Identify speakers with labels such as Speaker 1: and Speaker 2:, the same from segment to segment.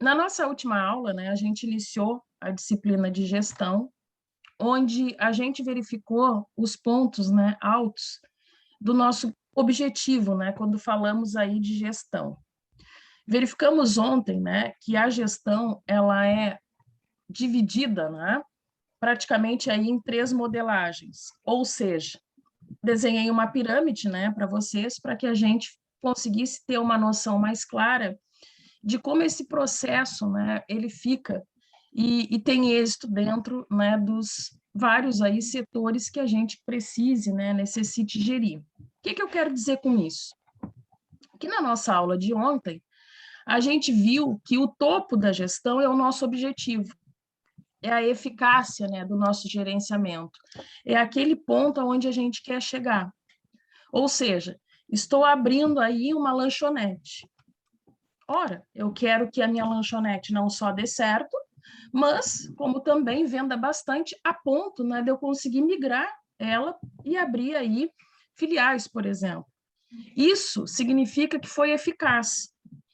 Speaker 1: Na nossa última aula, né, a gente iniciou a disciplina de gestão, onde a gente verificou os pontos, né, altos do nosso objetivo, né, quando falamos aí de gestão. Verificamos ontem, né, que a gestão ela é dividida, né, praticamente aí em três modelagens, ou seja, desenhei uma pirâmide, né, para vocês, para que a gente conseguisse ter uma noção mais clara de como esse processo, né, ele fica e tem êxito dentro, né, dos vários aí setores que a gente precise, né, necessite gerir. O que que eu quero dizer com isso? Que na nossa aula de ontem, a gente viu que o topo da gestão é o nosso objetivo, é a eficácia, né, do nosso gerenciamento, é aquele ponto aonde a gente quer chegar. Ou seja, estou abrindo aí uma lanchonete. Ora, eu quero que a minha lanchonete não só dê certo, mas como também venda bastante a ponto, né, de eu conseguir migrar ela e abrir aí filiais, por exemplo. Isso significa que foi eficaz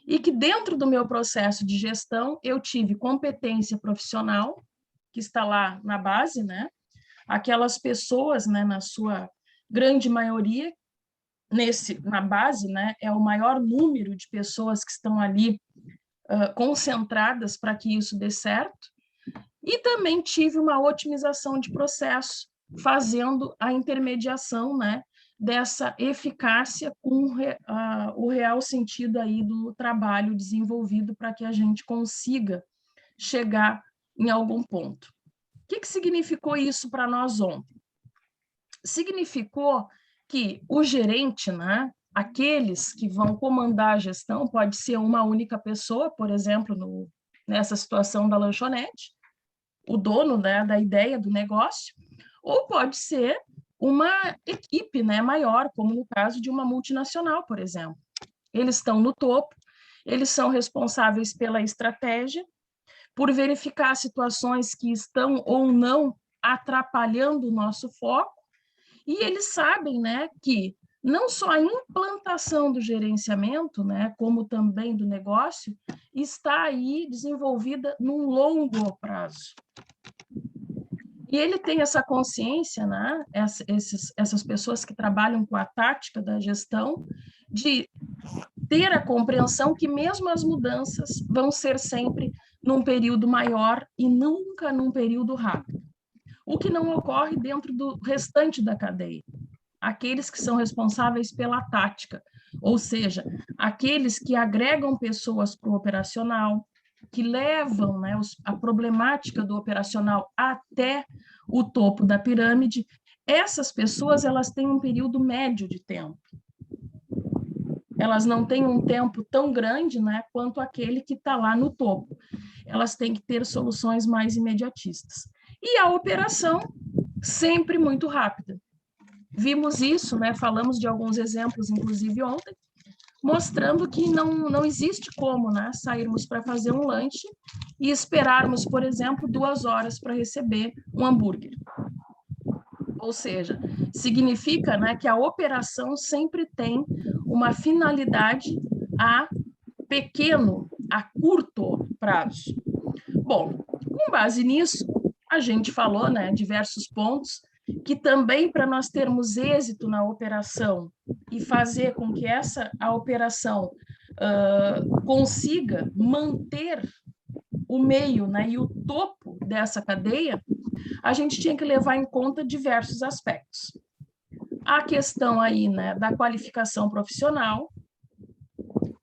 Speaker 1: e que dentro do meu processo de gestão eu tive competência profissional, que está lá na base, né? Aquelas pessoas, né, na sua grande maioria, na base, né, é o maior número de pessoas que estão ali concentradas para que isso dê certo. E também tive uma otimização de processo, fazendo a intermediação, né, dessa eficácia com o real sentido aí do trabalho desenvolvido para que a gente consiga chegar em algum ponto. O que significou isso para nós ontem? Significou que o gerente, né, aqueles que vão comandar a gestão, pode ser uma única pessoa, por exemplo, nessa situação da lanchonete, o dono, né, da ideia do negócio, ou pode ser uma equipe, né, maior, como no caso de uma multinacional, por exemplo. Eles estão no topo, eles são responsáveis pela estratégia, por verificar situações que estão ou não atrapalhando o nosso foco, e eles sabem, né, que não só a implantação do gerenciamento, né, como também do negócio, está aí desenvolvida num longo prazo. E ele tem essa consciência, né, essas pessoas que trabalham com a tática da gestão, de ter a compreensão que mesmo as mudanças vão ser sempre num período maior e nunca num período rápido. O que não ocorre dentro do restante da cadeia. Aqueles que são responsáveis pela tática, ou seja, aqueles que agregam pessoas para o operacional, que levam, né, a problemática do operacional até o topo da pirâmide, essas pessoas elas têm um período médio de tempo. Elas não têm um tempo tão grande, né, quanto aquele que está lá no topo. Elas têm que ter soluções mais imediatistas. E a operação sempre muito rápida. Vimos isso, né, falamos de alguns exemplos, inclusive ontem, mostrando que não existe como, né, sairmos para fazer um lanche e esperarmos, por exemplo, 2 horas para receber um hambúrguer. Ou seja, significa, né, que a operação sempre tem uma finalidade a pequeno, a curto prazo. Bom, com base nisso, a gente falou, né, diversos pontos que também para nós termos êxito na operação e fazer com que a operação consiga manter o meio, né, e o topo dessa cadeia, a gente tinha que levar em conta diversos aspectos. A questão aí, né, da qualificação profissional,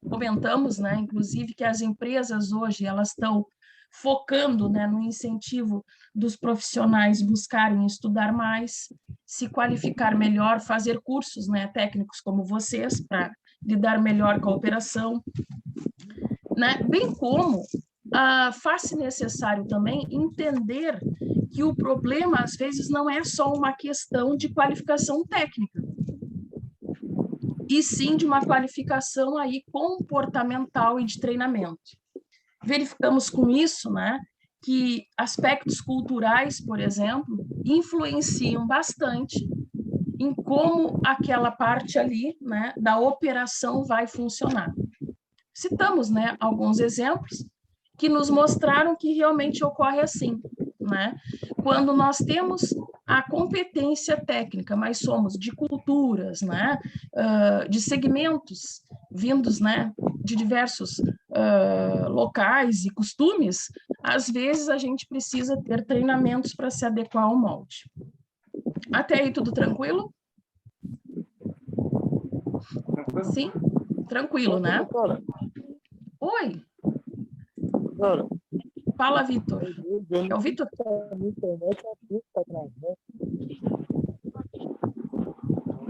Speaker 1: comentamos, né, inclusive, que as empresas hoje elas estão focando, né, no incentivo dos profissionais buscarem estudar mais, se qualificar melhor, fazer cursos, né, técnicos como vocês, para lidar melhor com a operação, né, bem como faz-se necessário também entender que o problema, às vezes, não é só uma questão de qualificação técnica, e sim de uma qualificação aí comportamental e de treinamento. Verificamos com isso, né, que aspectos culturais, por exemplo, influenciam bastante em como aquela parte ali, né, da operação vai funcionar. Citamos, né, alguns exemplos que nos mostraram que realmente ocorre assim, né? Quando nós temos a competência técnica, mas somos de culturas, né? De segmentos vindos, né? De diversos locais e costumes, às vezes a gente precisa ter treinamentos para se adequar ao molde. Até aí tudo tranquilo? Sim? Tranquilo, né? Oi. Fala, Vitor. É o Vitor?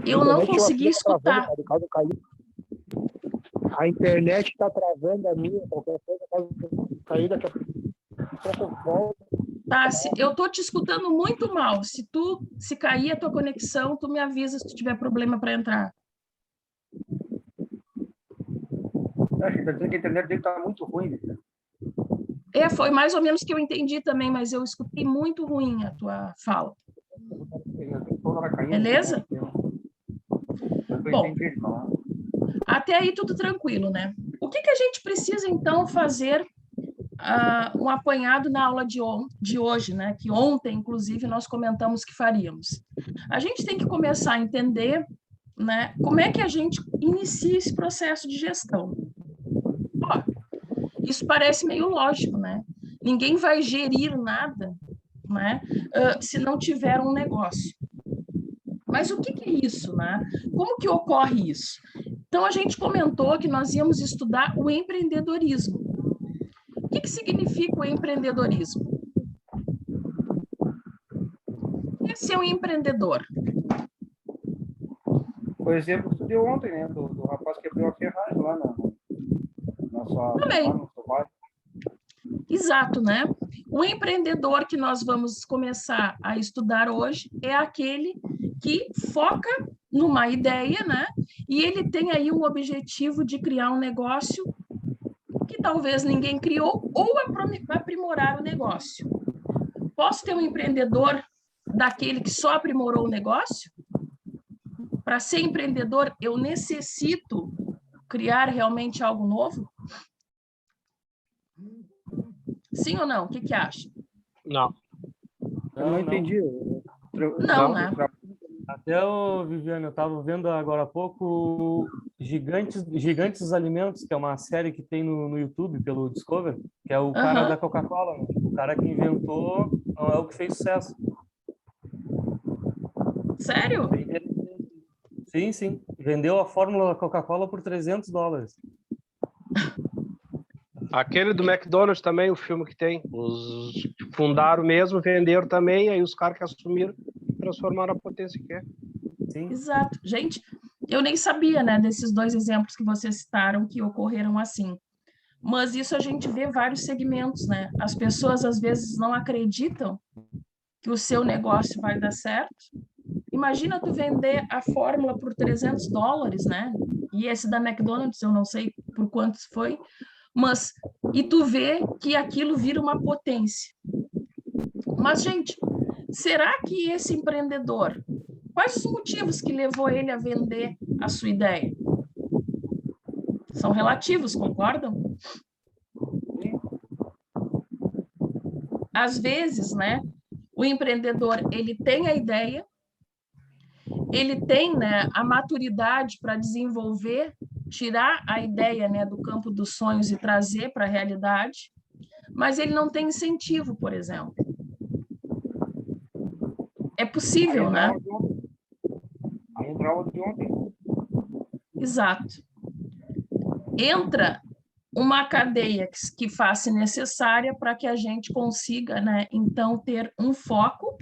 Speaker 1: Eu não consegui escutar.
Speaker 2: A internet está travando a minha, qualquer coisa pode cair daqui a pouco.
Speaker 1: Tá, eu tô te escutando muito mal. Se cair a tua conexão, tu me avisa se tu tiver problema para entrar.
Speaker 2: Está dizendo que a internet dele está muito ruim.
Speaker 1: Foi mais ou menos que eu entendi também, mas eu escutei muito ruim a tua fala. Beleza? Bom, até aí tudo tranquilo, né? O que a gente precisa, então, fazer um apanhado na aula de hoje, né? Que ontem, inclusive, nós comentamos que faríamos. A gente tem que começar a entender, né, como é que a gente inicia esse processo de gestão. Ó, isso parece meio lógico, né? Ninguém vai gerir nada, né, se não tiver um negócio. Mas o que é isso, né? Como que ocorre isso? Então, a gente comentou que nós íamos estudar o empreendedorismo. O que significa o empreendedorismo? O que é ser um empreendedor?
Speaker 2: Por exemplo, que tu deu ontem, né? Do rapaz que abriu a ferragem lá na sua...
Speaker 1: Também. Exato, né? O empreendedor que nós vamos começar a estudar hoje é aquele que foca numa ideia, né? E ele tem aí um objetivo de criar um negócio que talvez ninguém criou ou aprimorar o negócio. Posso ter um empreendedor daquele que só aprimorou o negócio? Para ser empreendedor, eu necessito criar realmente algo novo? Sim ou não? O que acha?
Speaker 3: Não.
Speaker 2: Eu não entendi.
Speaker 1: Não, né?
Speaker 3: Até, Viviane, eu estava vendo agora há pouco Gigantes dos Alimentos, que é uma série que tem no YouTube, pelo Discovery, que é o cara da Coca-Cola, né? O cara que inventou não é o que fez sucesso.
Speaker 1: Sério?
Speaker 3: Sim, sim. Vendeu a fórmula da Coca-Cola por $300.
Speaker 4: Aquele do McDonald's também, o filme que tem. Os fundaram mesmo, venderam também, aí os caras que assumiram transformaram a potência que é.
Speaker 3: Sim.
Speaker 1: Exato. Gente, eu nem sabia, né, desses dois exemplos que vocês citaram que ocorreram assim. Mas isso a gente vê vários segmentos, né? As pessoas às vezes não acreditam que o seu negócio vai dar certo. Imagina tu vender a fórmula por $300, né? E esse da McDonald's, eu não sei por quantos foi, mas e tu vê que aquilo vira uma potência. Mas, gente, será que esse empreendedor, quais os motivos que levou ele a vender a sua ideia? São relativos, concordam? Às vezes, né, o empreendedor, ele tem a ideia, ele tem, né, a maturidade para desenvolver, tirar a ideia, né, do campo dos sonhos e trazer para a realidade, mas ele não tem incentivo, por exemplo. É possível, né?
Speaker 2: Aí entra a aula de ontem.
Speaker 1: Exato. Entra uma cadeia que faça necessária para que a gente consiga, né, então, ter um foco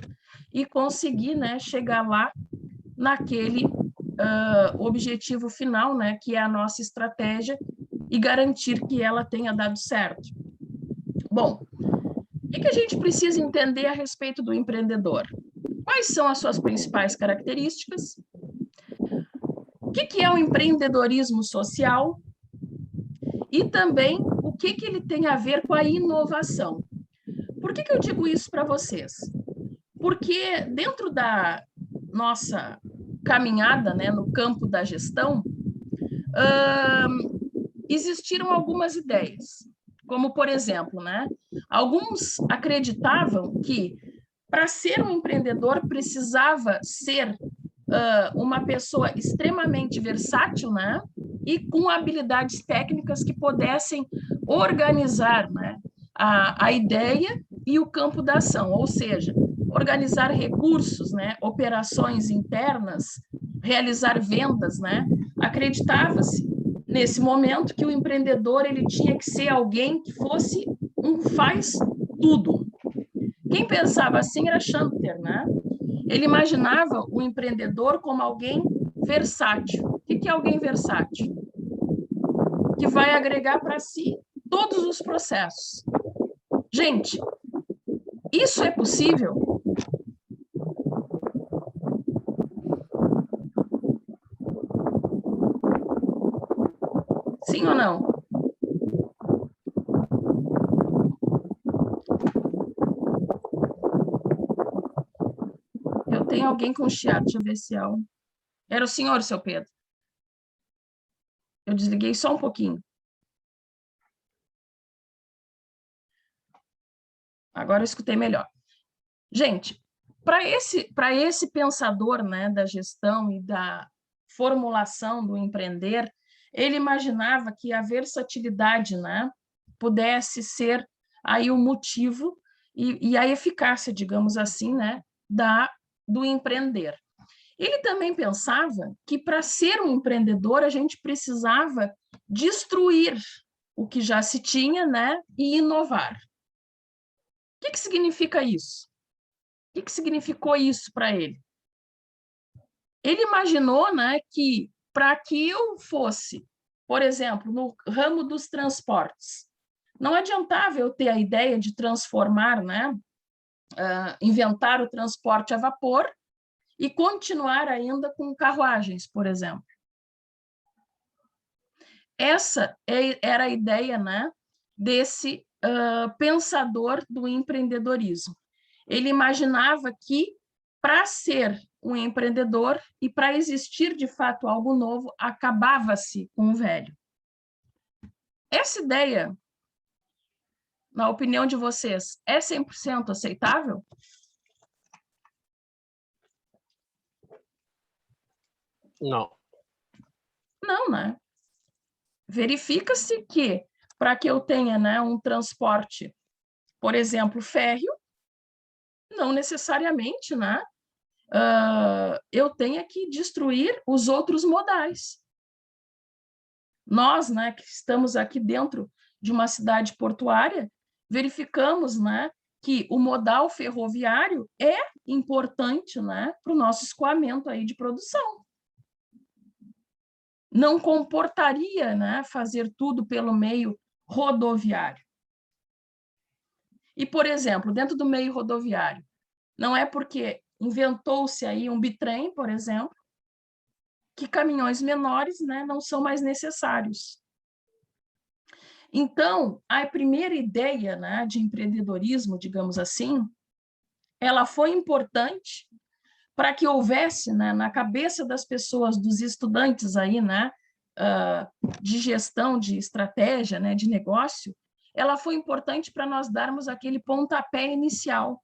Speaker 1: e conseguir, né, chegar lá naquele objetivo final, né, que é a nossa estratégia e garantir que ela tenha dado certo. Bom, o que a gente precisa entender a respeito do empreendedor? Quais são as suas principais características? O que é o empreendedorismo social? E também o que ele tem a ver com a inovação. Por que eu digo isso para vocês? Porque dentro da nossa caminhada, né, no campo da gestão, existiram algumas ideias. Como, por exemplo, né, alguns acreditavam que para ser um empreendedor precisava ser uma pessoa extremamente versátil, né, e com habilidades técnicas que pudessem organizar, né, a ideia e o campo da ação, ou seja, organizar recursos, né, operações internas, realizar vendas, né. Acreditava-se nesse momento que o empreendedor ele tinha que ser alguém que fosse um faz tudo. Quem pensava assim era Schumpeter, né? Ele imaginava o empreendedor como alguém versátil. O que é alguém versátil? Que vai agregar para si todos os processos. Gente, isso é possível? Sim ou não? Eu tenho alguém com chiado, deixa eu ver se é o... Era o senhor, seu Pedro. Eu desliguei só um pouquinho. Agora eu escutei melhor. Gente, para esse pensador, né, da gestão e da formulação do empreender, ele imaginava que a versatilidade, né, pudesse ser aí o motivo e a eficácia, digamos assim, né, do empreender. Ele também pensava que para ser um empreendedor a gente precisava destruir o que já se tinha, né, e inovar. O que significa isso? O que significou isso para ele? Ele imaginou, né, que para que eu fosse, por exemplo, no ramo dos transportes, não adiantava eu ter a ideia de transformar, né, inventar o transporte a vapor e continuar ainda com carruagens, por exemplo. Essa era a ideia, né, desse pensador do empreendedorismo. Ele imaginava que, para ser um empreendedor e para existir de fato algo novo, acabava-se com o velho. Essa ideia, na opinião de vocês, é 100% aceitável?
Speaker 4: Não.
Speaker 1: Não, né? Verifica-se que, para que eu tenha, né, um transporte, por exemplo, férreo, não necessariamente, né, eu tenha que destruir os outros modais. Nós, né, que estamos aqui dentro de uma cidade portuária, verificamos, né, que o modal ferroviário é importante, né, para o nosso escoamento aí de produção. Não comportaria, né, fazer tudo pelo meio rodoviário. E, por exemplo, dentro do meio rodoviário, não é porque inventou-se aí um bitrem, por exemplo, que caminhões menores, né, não são mais necessários. Então, a primeira ideia, né, de empreendedorismo, digamos assim, ela foi importante para que houvesse, né, na cabeça das pessoas, dos estudantes aí, né, de gestão, de estratégia, né, de negócio, ela foi importante para nós darmos aquele pontapé inicial,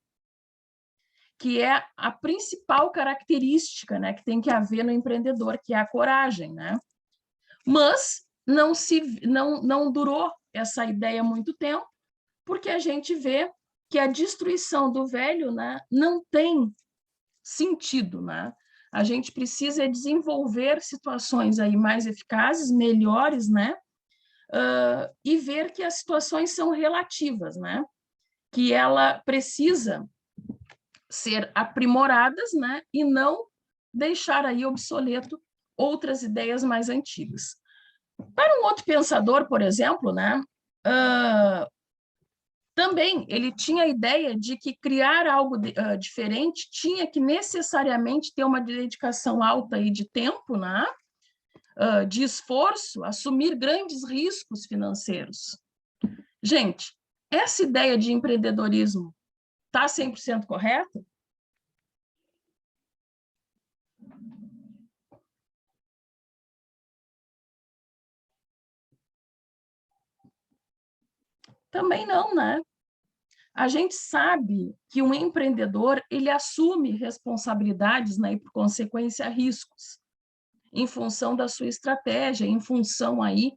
Speaker 1: que é a principal característica, né, que tem que haver no empreendedor, que é a coragem, né? Mas não durou essa ideia muito tempo, porque a gente vê que a destruição do velho, né, não tem sentido, né? A gente precisa desenvolver situações aí mais eficazes, melhores, né? E ver que as situações são relativas, né? Que ela precisa ser aprimoradas, né? E não deixar aí obsoleto outras ideias mais antigas. Para um outro pensador, por exemplo, né? Também ele tinha a ideia de que criar algo diferente tinha que necessariamente ter uma dedicação alta aí de tempo, né? De esforço, assumir grandes riscos financeiros. Gente, essa ideia de empreendedorismo está 100% correta? Também não, né? A gente sabe que um empreendedor, ele assume responsabilidades, né, e, por consequência, riscos, em função da sua estratégia, em função aí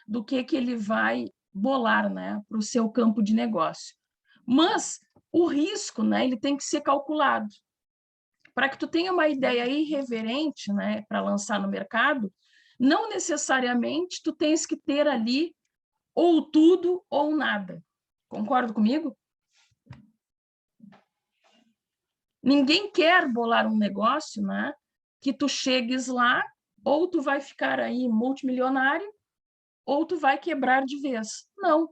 Speaker 1: do que ele vai bolar, né, para o seu campo de negócio. Mas o risco, né, ele tem que ser calculado. Para que tu tenha uma ideia irreverente, né, para lançar no mercado, não necessariamente tu tens que ter ali ou tudo ou nada. Concorda comigo? Ninguém quer bolar um negócio, né, que tu chegues lá, ou tu vai ficar aí multimilionário, ou tu vai quebrar de vez. Não.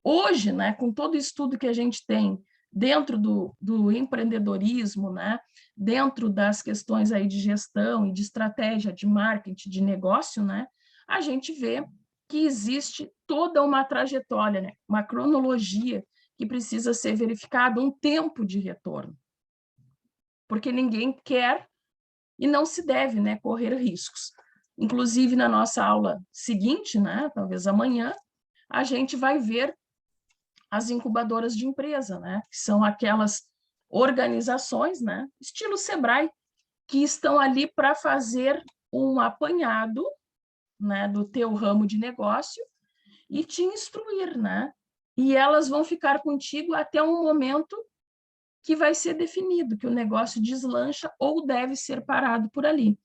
Speaker 1: Hoje, né, com todo o estudo que a gente tem dentro do empreendedorismo, né, dentro das questões aí de gestão e de estratégia, de marketing, de negócio, né, a gente vê que existe toda uma trajetória, né, uma cronologia que precisa ser verificada, um tempo de retorno. Porque ninguém quer e não se deve, né, correr riscos. Inclusive, na nossa aula seguinte, né, talvez amanhã, a gente vai ver as incubadoras de empresa, né, que são aquelas organizações, né, estilo Sebrae, que estão ali para fazer um apanhado, né, do teu ramo de negócio e te instruir, né? E elas vão ficar contigo até um momento que vai ser definido, que o negócio deslancha ou deve ser parado por ali.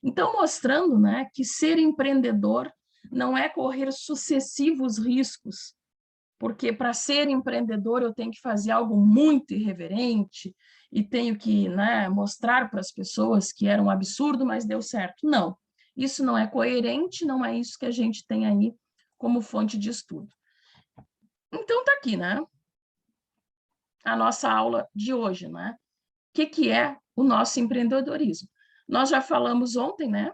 Speaker 1: Então, mostrando, né, que ser empreendedor não é correr sucessivos riscos, porque para ser empreendedor eu tenho que fazer algo muito irreverente e tenho que, né, mostrar para as pessoas que era um absurdo, mas deu certo. Não, isso não é coerente, não é isso que a gente tem aí como fonte de estudo. Então, está aqui, né? A nossa aula de hoje, né? O que é o nosso empreendedorismo? Nós já falamos ontem, né?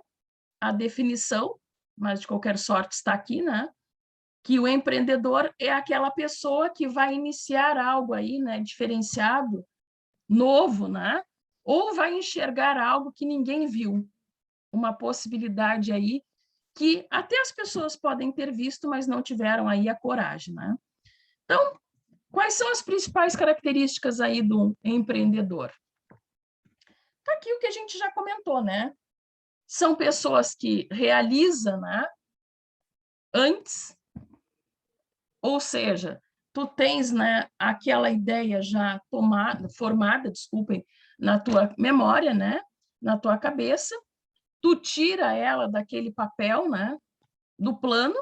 Speaker 1: A definição, mas de qualquer sorte está aqui, né? Que o empreendedor é aquela pessoa que vai iniciar algo aí, né? Diferenciado, novo, né? Ou vai enxergar algo que ninguém viu, uma possibilidade aí que até as pessoas podem ter visto, mas não tiveram aí a coragem, né? Então, quais são as principais características aí do empreendedor? Está aqui o que a gente já comentou, né? São pessoas que realizam, né, antes, ou seja, tu tens, né, aquela ideia já formada, desculpem, na tua memória, né, na tua cabeça, tu tira ela daquele papel, né, do plano,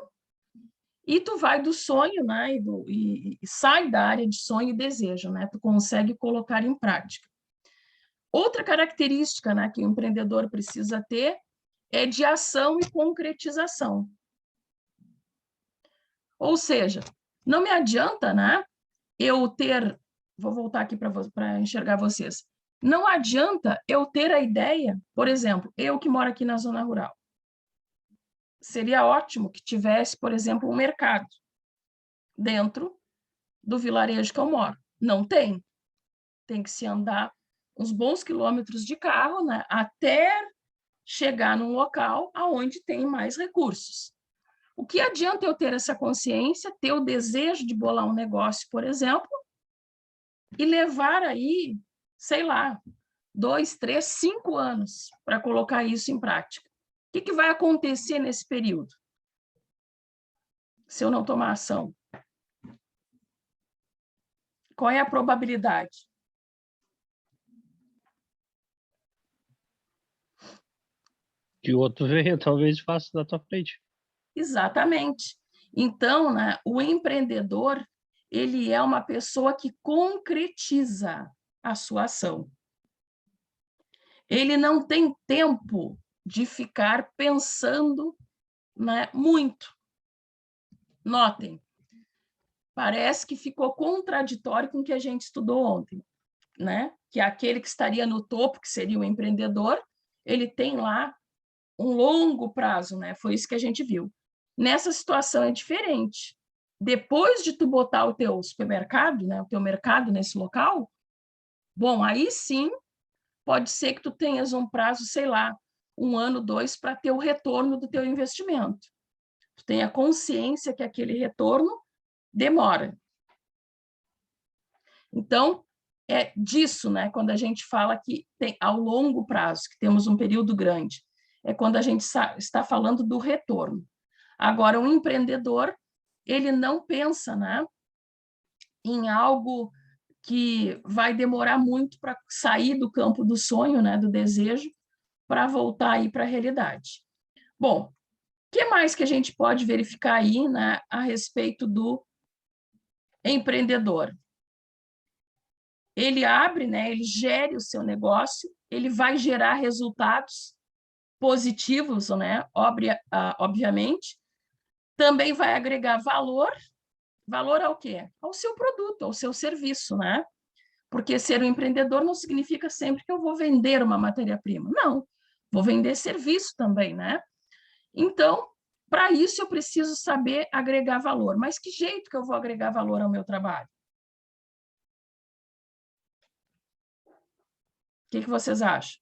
Speaker 1: e tu vai do sonho, né, e sai da área de sonho e desejo, né, tu consegue colocar em prática. Outra característica, né, que o empreendedor precisa ter é de ação e concretização. Ou seja, não me adianta, né, eu ter... Vou voltar aqui para enxergar vocês. Não adianta eu ter a ideia, por exemplo, eu que moro aqui na zona rural. Seria ótimo que tivesse, por exemplo, um mercado dentro do vilarejo que eu moro. Não tem. Tem que se andar uns bons quilômetros de carro, né, até chegar num local onde tem mais recursos. O que adianta eu ter essa consciência, ter o desejo de bolar um negócio, por exemplo, e levar aí, sei lá, 2, 3, 5 anos para colocar isso em prática? O que vai acontecer nesse período, se eu não tomar ação? Qual é a probabilidade?
Speaker 4: Que o outro venha, talvez faça na tua frente.
Speaker 1: Exatamente. Então, né, o empreendedor, ele é uma pessoa que concretiza a sua ação. Ele não tem tempo de ficar pensando, né, muito. Notem, parece que ficou contraditório com o que a gente estudou ontem, né? Que aquele que estaria no topo, que seria o empreendedor, ele tem lá um longo prazo, né? Foi isso que a gente viu. Nessa situação é diferente. Depois de tu botar o teu supermercado, né, o teu mercado nesse local, bom, aí sim pode ser que tu tenhas um prazo, sei lá, 1 ano, 2, para ter o retorno do teu investimento. Tu tenha consciência que aquele retorno demora. Então, é disso, né? Quando a gente fala que tem ao longo prazo, que temos um período grande, é quando a gente está falando do retorno. Agora, o empreendedor, ele não pensa, né, em algo que vai demorar muito para sair do campo do sonho, né, do desejo, para voltar aí para a realidade. Bom, o que mais que a gente pode verificar aí, né, a respeito do empreendedor? Ele abre, né, ele gere o seu negócio, ele vai gerar resultados positivos, né, obviamente, também vai agregar valor. Valor ao quê? Ao seu produto, ao seu serviço, né? Porque ser um empreendedor não significa sempre que eu vou vender uma matéria-prima. Não, vou vender serviço também, né? Então, para isso eu preciso saber agregar valor. Mas que jeito que eu vou agregar valor ao meu trabalho? O que vocês acham?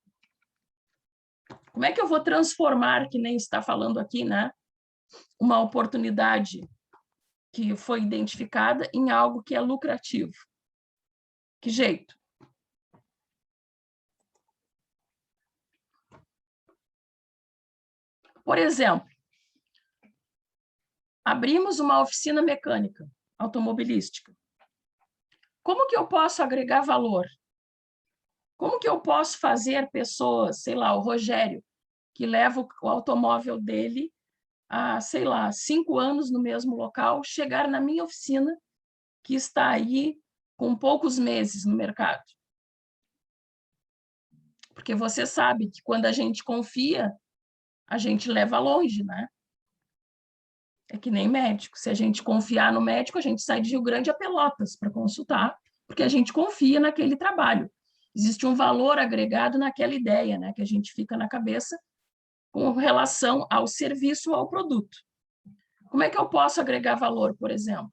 Speaker 1: Como é que eu vou transformar, que nem está falando aqui, né? Uma oportunidade que foi identificada em algo que é lucrativo? Que jeito? Por exemplo, abrimos uma oficina mecânica automobilística. Como que eu posso agregar valor? Como que eu posso fazer pessoas, sei lá, o Rogério, que leva o automóvel dele há, sei lá, 5 anos no mesmo local, chegar na minha oficina, que está aí com poucos meses no mercado? Porque você sabe que quando a gente confia, a gente leva longe, né? É que nem médico. Se a gente confiar no médico, a gente sai de Rio Grande a Pelotas para consultar, porque a gente confia naquele trabalho. Existe um valor agregado naquela ideia, né, que a gente fica na cabeça com relação ao serviço ou ao produto. Como é que eu posso agregar valor, por exemplo?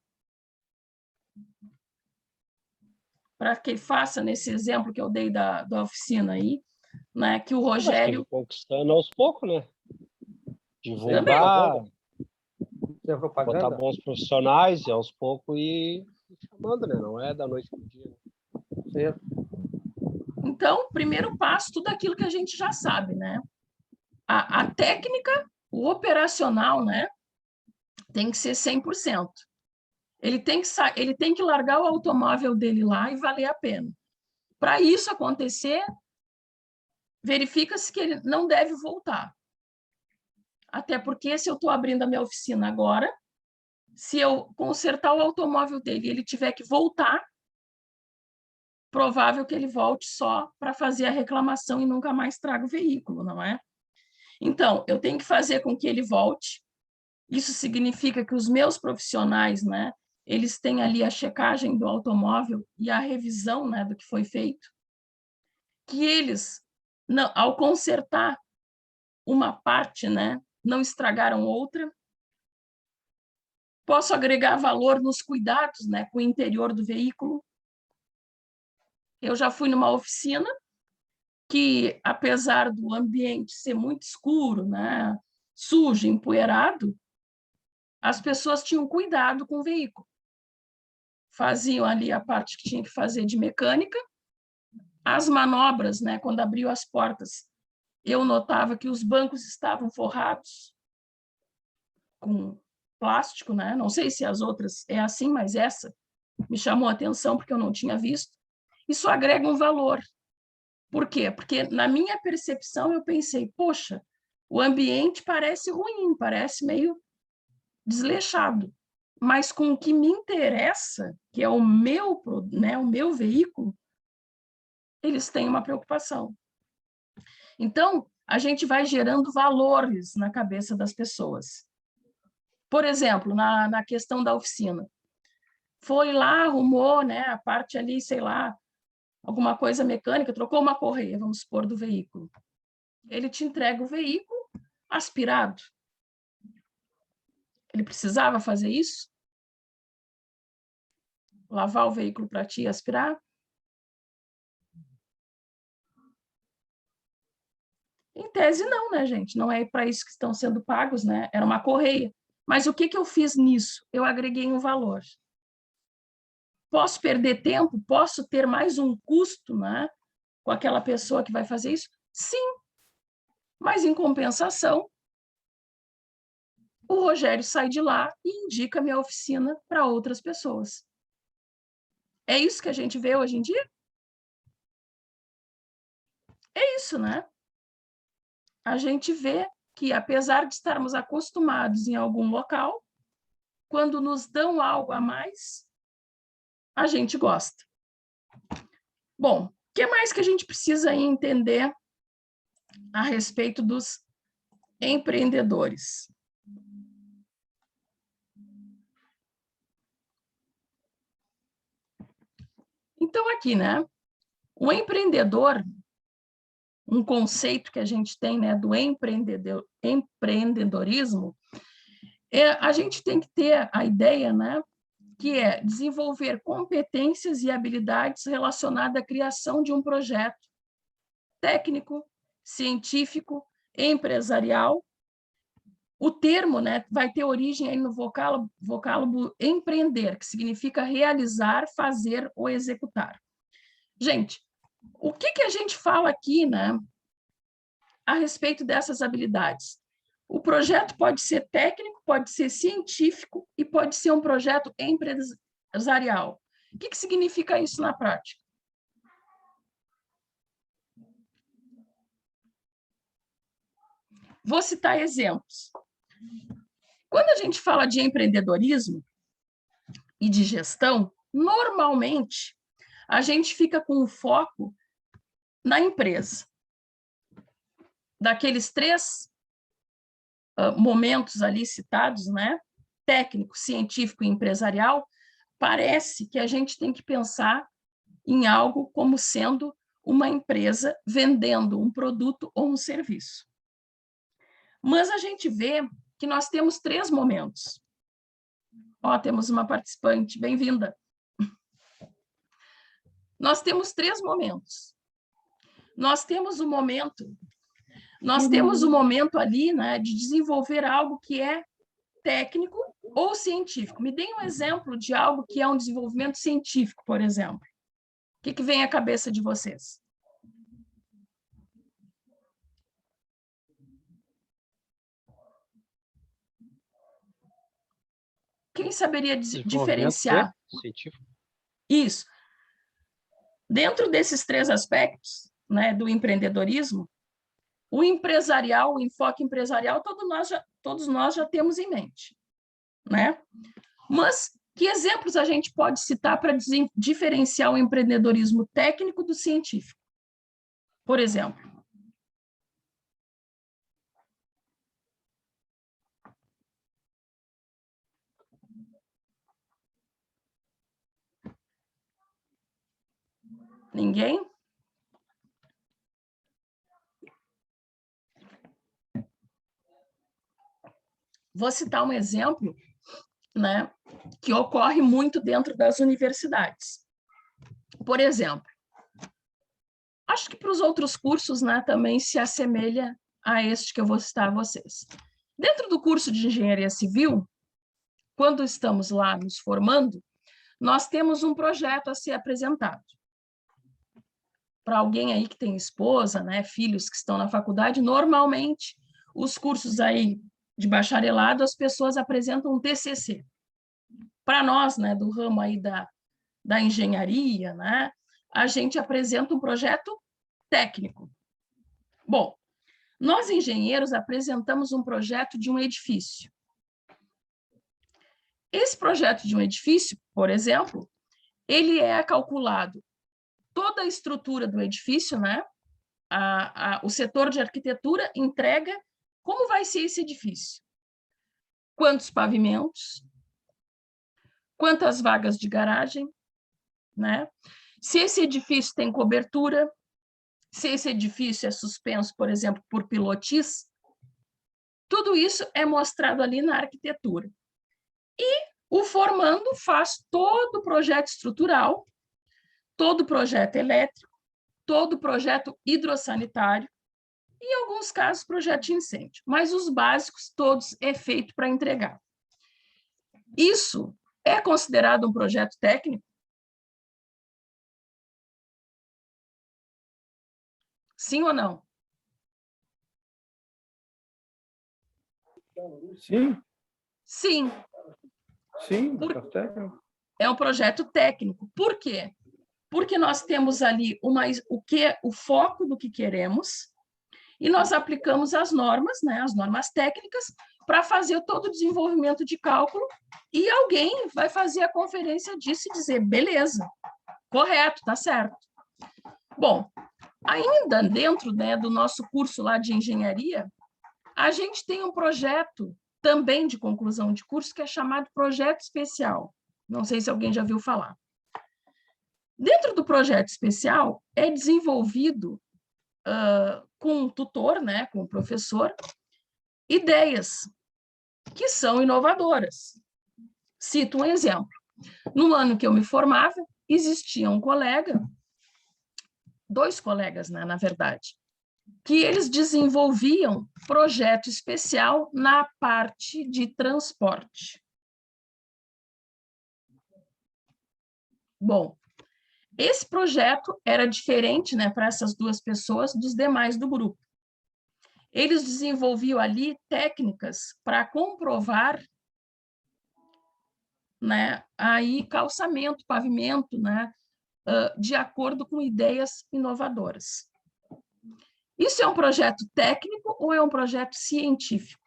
Speaker 1: Para que faça, nesse exemplo que eu dei da oficina aí, né, que o Rogério...
Speaker 4: Conquistando aos poucos, né? Divulgar, botar bons profissionais e aos poucos ir chamando, né? Não é da noite para o dia.
Speaker 2: Certo.
Speaker 1: Então, primeiro passo, tudo aquilo que a gente já sabe, né? A técnica, o operacional, né, tem que ser 100%. Ele tem que largar o automóvel dele lá e valer a pena. Para isso acontecer, verifica-se que ele não deve voltar. Até porque, se eu estou abrindo a minha oficina agora, se eu consertar o automóvel dele e ele tiver que voltar, provável que ele volte só para fazer a reclamação e nunca mais traga o veículo, não é? Então, eu tenho que fazer com que ele volte. Isso significa que os meus profissionais, né, eles têm ali a checagem do automóvel e a revisão, né, do que foi feito. Que eles, não, ao consertar uma parte, né, não estragaram outra. Posso agregar valor nos cuidados, né, com o interior do veículo. Eu já fui numa oficina que, apesar do ambiente ser muito escuro, né, sujo, empoeirado, as pessoas tinham cuidado com o veículo. Faziam ali a parte que tinha que fazer de mecânica, as manobras, né, quando abriu as portas, eu notava que os bancos estavam forrados com plástico, né? Não sei se as outras é assim, mas essa me chamou a atenção porque eu não tinha visto. Isso agrega um valor. Por quê? Porque na minha percepção eu pensei, poxa, o ambiente parece ruim, parece meio desleixado, mas com o que me interessa, que é o meu, né, o meu veículo, eles têm uma preocupação. Então, a gente vai gerando valores na cabeça das pessoas. Por exemplo, na questão da oficina. Foi lá, arrumou, né, a parte ali, sei lá, alguma coisa mecânica, trocou uma correia, vamos supor, do veículo. Ele te entrega o veículo aspirado. Ele precisava fazer isso? Lavar o veículo para ti e aspirar? Em tese, não, né, gente? Não é para isso que estão sendo pagos, né? Era uma correia. Mas o que eu fiz nisso? Eu agreguei um valor. Posso perder tempo? Posso ter mais um custo, né, com aquela pessoa que vai fazer isso? Sim, mas em compensação, o Rogério sai de lá e indica a minha oficina para outras pessoas. É isso que a gente vê hoje em dia? É isso, né? A gente vê que, apesar de estarmos acostumados em algum local, quando nos dão algo a mais, a gente gosta. Bom, o que mais que a gente precisa entender a respeito dos empreendedores? Então, aqui, né? O empreendedor, um conceito que a gente tem, né, do empreendedorismo, a gente tem que ter a ideia, né, que é desenvolver competências e habilidades relacionadas à criação de um projeto técnico, científico, empresarial. O termo, né, vai ter origem aí no vocábulo empreender, que significa realizar, fazer ou executar. Gente, o que a gente fala aqui, né, a respeito dessas habilidades? O projeto pode ser técnico, pode ser científico e pode ser um projeto empresarial. O que significa isso na prática? Vou citar exemplos. Quando a gente fala de empreendedorismo e de gestão, normalmente a gente fica com o foco na empresa. Daqueles 3 momentos ali citados, né? Técnico, científico e empresarial, parece que a gente tem que pensar em algo como sendo uma empresa vendendo um produto ou um serviço. Mas a gente vê que nós temos 3 momentos. Ó, temos uma participante, bem-vinda. Nós temos 3 momentos. Nós temos o momento ali, né, de desenvolver algo que é técnico ou científico. Me deem um exemplo de algo que é um desenvolvimento científico, por exemplo. O que vem à cabeça de vocês? Quem saberia diferenciar?
Speaker 4: Científico.
Speaker 1: Isso. Dentro desses 3 aspectos, né, do empreendedorismo, o empresarial, o enfoque empresarial, todos nós já temos em mente, né? Mas que exemplos a gente pode citar para diferenciar o empreendedorismo técnico do científico? Por exemplo, ninguém? Vou citar um exemplo, né, que ocorre muito dentro das universidades. Por exemplo, acho que para os outros cursos, né, também se assemelha a este que eu vou citar a vocês. Dentro do curso de engenharia civil, quando estamos lá nos formando, nós temos um projeto a ser apresentado. Para alguém aí que tem esposa, né, filhos que estão na faculdade, normalmente os cursos aí de bacharelado, as pessoas apresentam um TCC. Para nós, né, do ramo aí da engenharia, né, a gente apresenta um projeto técnico. Bom, nós engenheiros apresentamos um projeto de um edifício. Esse projeto de um edifício, por exemplo, ele é calculado toda a estrutura do edifício, né? O setor de arquitetura entrega como vai ser esse edifício. Quantos pavimentos? Quantas vagas de garagem? Né? Se esse edifício tem cobertura, se esse edifício é suspenso, por exemplo, por pilotis, tudo isso é mostrado ali na arquitetura. E o formando faz todo o projeto estrutural, todo o projeto elétrico, todo o projeto hidrossanitário, e, em alguns casos, projeto de incêndio. Mas os básicos, todos, é feito para entregar. Isso é considerado um projeto técnico? Sim ou não?
Speaker 2: Sim,
Speaker 1: Sim,
Speaker 2: sim,
Speaker 1: Por-
Speaker 2: tá certo.
Speaker 1: é um projeto técnico. Por quê? Porque nós temos ali o foco do que queremos e nós aplicamos as normas, né, as normas técnicas, para fazer todo o desenvolvimento de cálculo e alguém vai fazer a conferência disso e dizer, beleza, correto, tá certo. Bom, ainda dentro, né, do nosso curso lá de engenharia, a gente tem um projeto também de conclusão de curso que é chamado projeto especial. Não sei se alguém já viu falar. Dentro do projeto especial é desenvolvido com um tutor, né, com o professor, ideias que são inovadoras. Cito um exemplo. No ano que eu me formava, existia um colega, dois colegas, né, na verdade, que eles desenvolviam projeto especial na parte de transporte. Bom, esse projeto era diferente, né, para essas duas pessoas dos demais do grupo. Eles desenvolviam ali técnicas para comprovar, né, aí calçamento, pavimento, né, de acordo com ideias inovadoras. Isso é um projeto técnico ou é um projeto científico?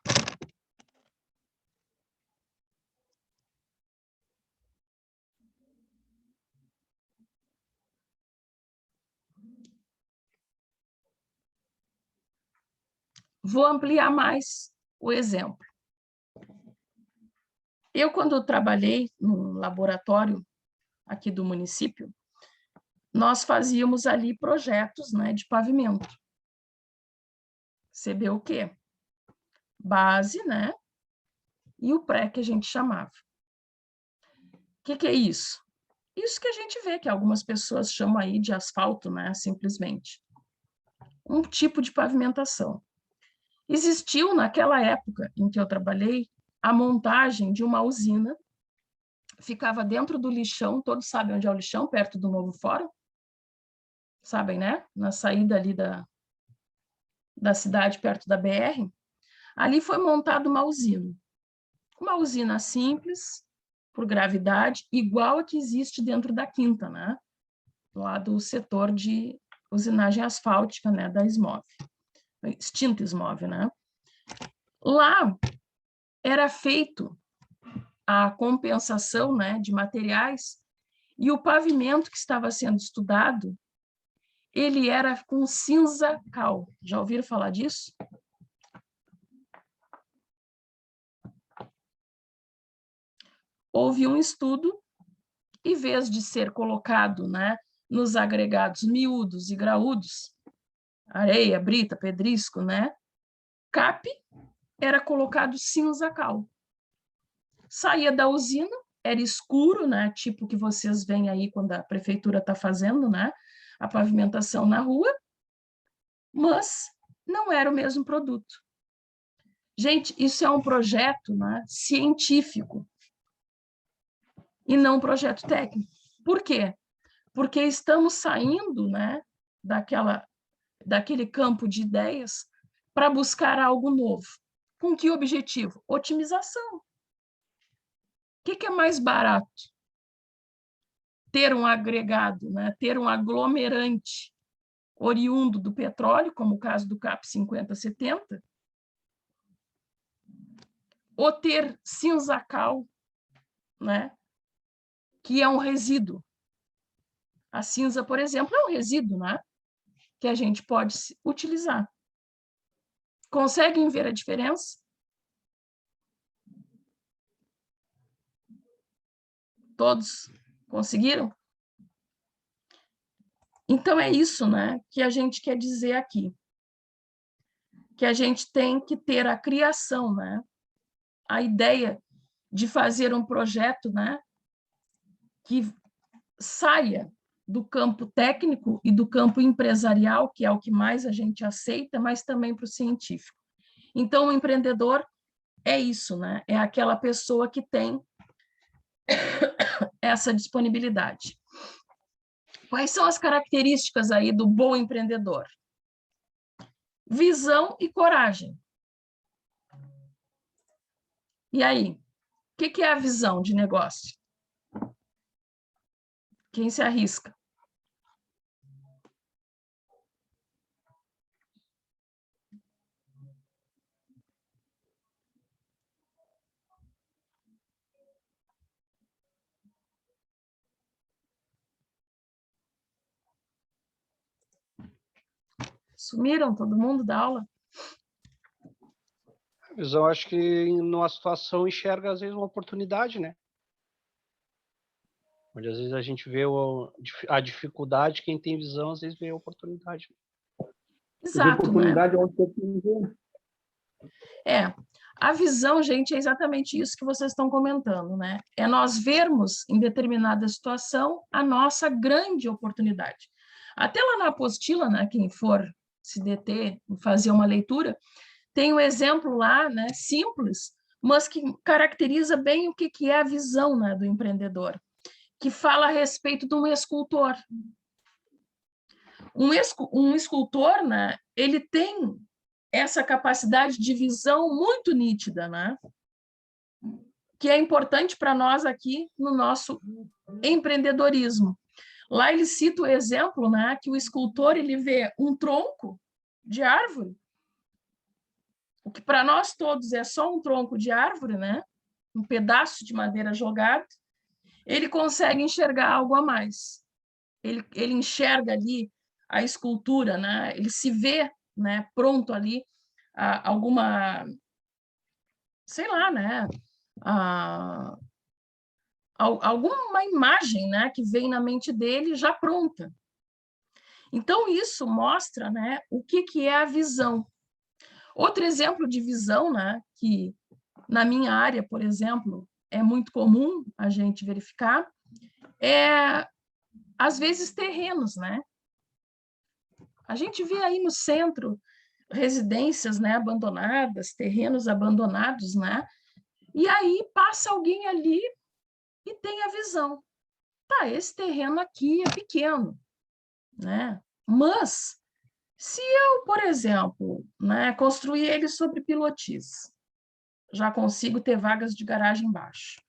Speaker 1: Vou ampliar mais o exemplo. Eu, quando trabalhei no laboratório aqui do município, nós fazíamos ali projetos, né, de pavimento. Você vê o quê? Base, né? E o pré, que a gente chamava. O que é isso? Isso que a gente vê, que algumas pessoas chamam aí de asfalto, né? Simplesmente. Um tipo de pavimentação. Existiu, naquela época em que eu trabalhei, a montagem de uma usina, ficava dentro do lixão, todos sabem onde é o lixão, perto do Novo Fórum? Sabem, né? Na saída ali da cidade, perto da BR. Ali foi montada uma usina simples, por gravidade, igual a que existe dentro da Quinta, né? Lá do setor de usinagem asfáltica, né? Da SMOV, extinta SMOV, né? Lá era feito a compensação, né, de materiais e o pavimento que estava sendo estudado, ele era com cinza cal. Já ouviram falar disso? Houve um estudo, em vez de ser colocado, né, nos agregados miúdos e graúdos, areia, brita, pedrisco, né, CAP, era colocado cinza cal. Saía da usina, era escuro, né, tipo que vocês veem aí quando a prefeitura está fazendo, né, a pavimentação na rua, mas não era o mesmo produto. Gente, isso é um projeto, né, científico e não um projeto técnico. Por quê? Porque estamos saindo, né, daquele campo de ideias para buscar algo novo. Com que objetivo? Otimização. O que é mais barato? Ter um agregado, né, ter um aglomerante oriundo do petróleo, como o caso do CAP 5070, ou ter cinza cal, né, que é um resíduo. A cinza, por exemplo, é um resíduo, né, que a gente pode utilizar. Conseguem ver a diferença? Todos conseguiram? Então, é isso, né, que a gente quer dizer aqui. Que a gente tem que ter a criação, né, a ideia de fazer um projeto, né, que saia do campo técnico e do campo empresarial, que é o que mais a gente aceita, mas também para o científico. Então, o empreendedor é isso, né? É aquela pessoa que tem essa disponibilidade. Quais são as características aí do bom empreendedor? visão e coragem. E aí, o que é a visão de negócio? Quem se arrisca? Sumiram todo mundo da aula?
Speaker 4: A visão, acho que numa situação enxerga, às vezes, uma oportunidade, né? Onde, às vezes, a gente vê a dificuldade, quem tem visão, às vezes, vê a oportunidade.
Speaker 1: Exato,
Speaker 2: oportunidade onde você tem que ver.
Speaker 1: A visão, gente, é exatamente isso que vocês estão comentando, né? É nós vermos em determinada situação a nossa grande oportunidade. Até lá na apostila, né, quem for se deter e fazer uma leitura, tem um exemplo lá, né, simples, mas que caracteriza bem o que é a visão, né, do empreendedor, que fala a respeito de um escultor. Um escultor, né, ele tem essa capacidade de visão muito nítida, né? Que é importante para nós aqui no nosso empreendedorismo. Lá ele cita o exemplo, né, que o escultor ele vê um tronco de árvore, o que para nós todos é só um tronco de árvore, né? Um pedaço de madeira jogado, ele consegue enxergar algo a mais. Ele enxerga ali a escultura, né? Ele se vê, né, pronto ali alguma, sei lá, né, alguma imagem, né, que vem na mente dele já pronta. Então, isso mostra, né, o que é a visão. Outro exemplo de visão, né, que na minha área, por exemplo, é muito comum a gente verificar, às vezes, terrenos, né? A gente vê aí no centro residências, né, abandonadas, terrenos abandonados, né? E aí passa alguém ali e tem a visão. Tá, esse terreno aqui é pequeno, né? Mas se eu, por exemplo, né, construir ele sobre pilotis, já consigo ter vagas de garagem embaixo.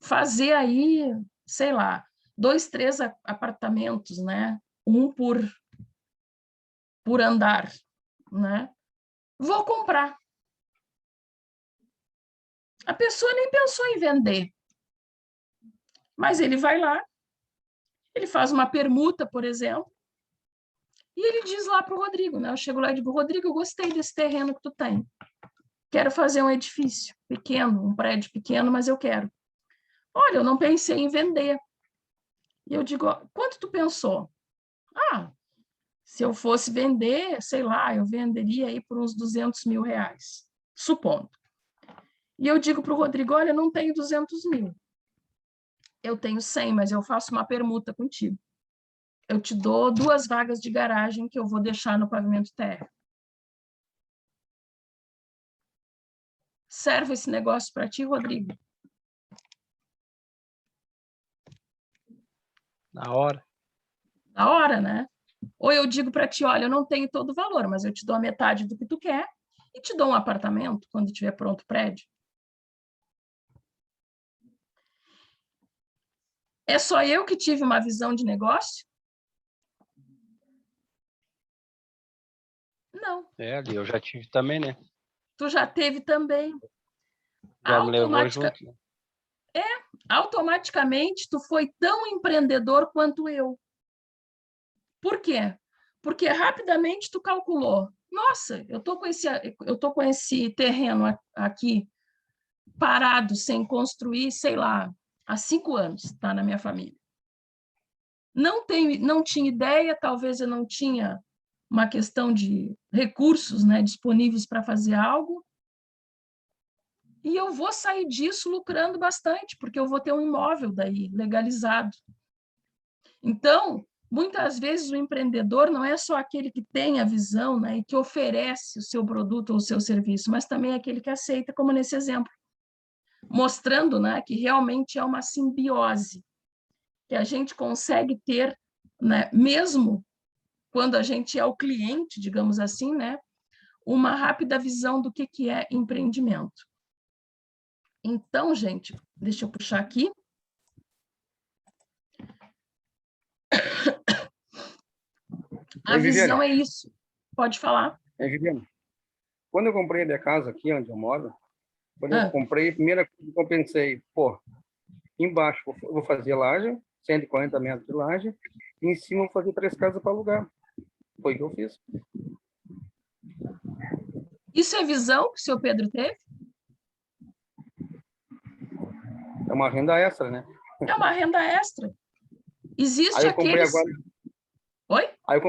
Speaker 1: Fazer aí, sei lá, 2, 3 apartamentos, né? Um por andar, né? Vou comprar. A pessoa nem pensou em vender, mas ele vai lá, ele faz uma permuta, por exemplo, e ele diz lá para o Rodrigo, né? Eu chego lá e digo, Rodrigo, eu gostei desse terreno que tu tem. Quero fazer um edifício pequeno, um prédio pequeno, mas eu quero. Olha, eu não pensei em vender. E eu digo, quanto tu pensou? Ah, se eu fosse vender, sei lá, eu venderia aí por uns 200 mil reais, supondo. E eu digo para o Rodrigo, olha, eu não tenho 200 mil. Eu tenho 100, mas eu faço uma permuta contigo. Eu te dou 2 vagas de garagem que eu vou deixar no pavimento térreo. Serve esse negócio para ti, Rodrigo?
Speaker 4: Na hora.
Speaker 1: Na hora, né? Ou eu digo para ti, olha, eu não tenho todo o valor, mas eu te dou a metade do que tu quer e te dou um apartamento quando estiver pronto o prédio. É só eu que tive uma visão de negócio? Não.
Speaker 4: Ali eu já tive também, né?
Speaker 1: Tu já teve também.
Speaker 4: Já me levou junto. Né?
Speaker 1: Automaticamente tu foi tão empreendedor quanto eu. Por quê? Porque rapidamente tu calculou, nossa, eu tô com esse terreno aqui parado, sem construir, sei lá, há 5 anos, tá na minha família. Não tinha ideia, talvez eu não tinha uma questão de recursos, né, disponíveis para fazer algo, e eu vou sair disso lucrando bastante, porque eu vou ter um imóvel daí, legalizado. Então, muitas vezes o empreendedor não é só aquele que tem a visão, né, e que oferece o seu produto ou o seu serviço, mas também aquele que aceita, como nesse exemplo, mostrando, né, que realmente é uma simbiose, que a gente consegue ter, né, mesmo quando a gente é o cliente, digamos assim, né, uma rápida visão do que é empreendimento. Então, gente, deixa eu puxar aqui. A visão é isso. Pode falar.
Speaker 5: Viviane, quando eu comprei a minha casa aqui onde eu moro, quando eu comprei, a primeira coisa que eu pensei, pô, embaixo eu vou fazer laje, 140 metros de laje, e em cima eu vou fazer 3 casas para alugar. Foi o que eu fiz.
Speaker 1: Isso é visão que o seu Pedro teve?
Speaker 5: É uma renda extra, né?
Speaker 1: É uma renda extra. Existe
Speaker 5: Aí eu comprei
Speaker 1: aqueles...
Speaker 5: agora...
Speaker 1: Oi?
Speaker 5: Aí eu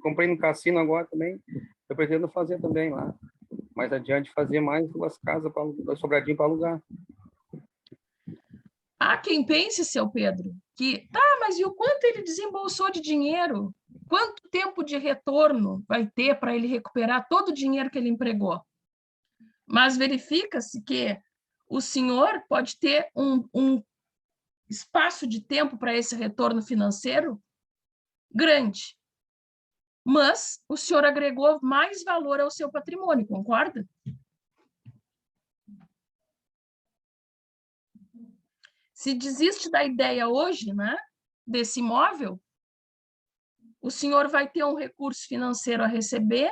Speaker 5: comprei no cassino agora também. Eu pretendo fazer também lá. Mais adiante, fazer mais 2 casas, Sobradinho para alugar.
Speaker 1: Há quem pense, seu Pedro, que mas e o quanto ele desembolsou de dinheiro? Quanto tempo de retorno vai ter para ele recuperar todo o dinheiro que ele empregou? Mas verifica-se que o senhor pode ter um espaço de tempo para esse retorno financeiro grande, mas o senhor agregou mais valor ao seu patrimônio, concorda? Se desiste da ideia hoje, né, desse imóvel, o senhor vai ter um recurso financeiro a receber,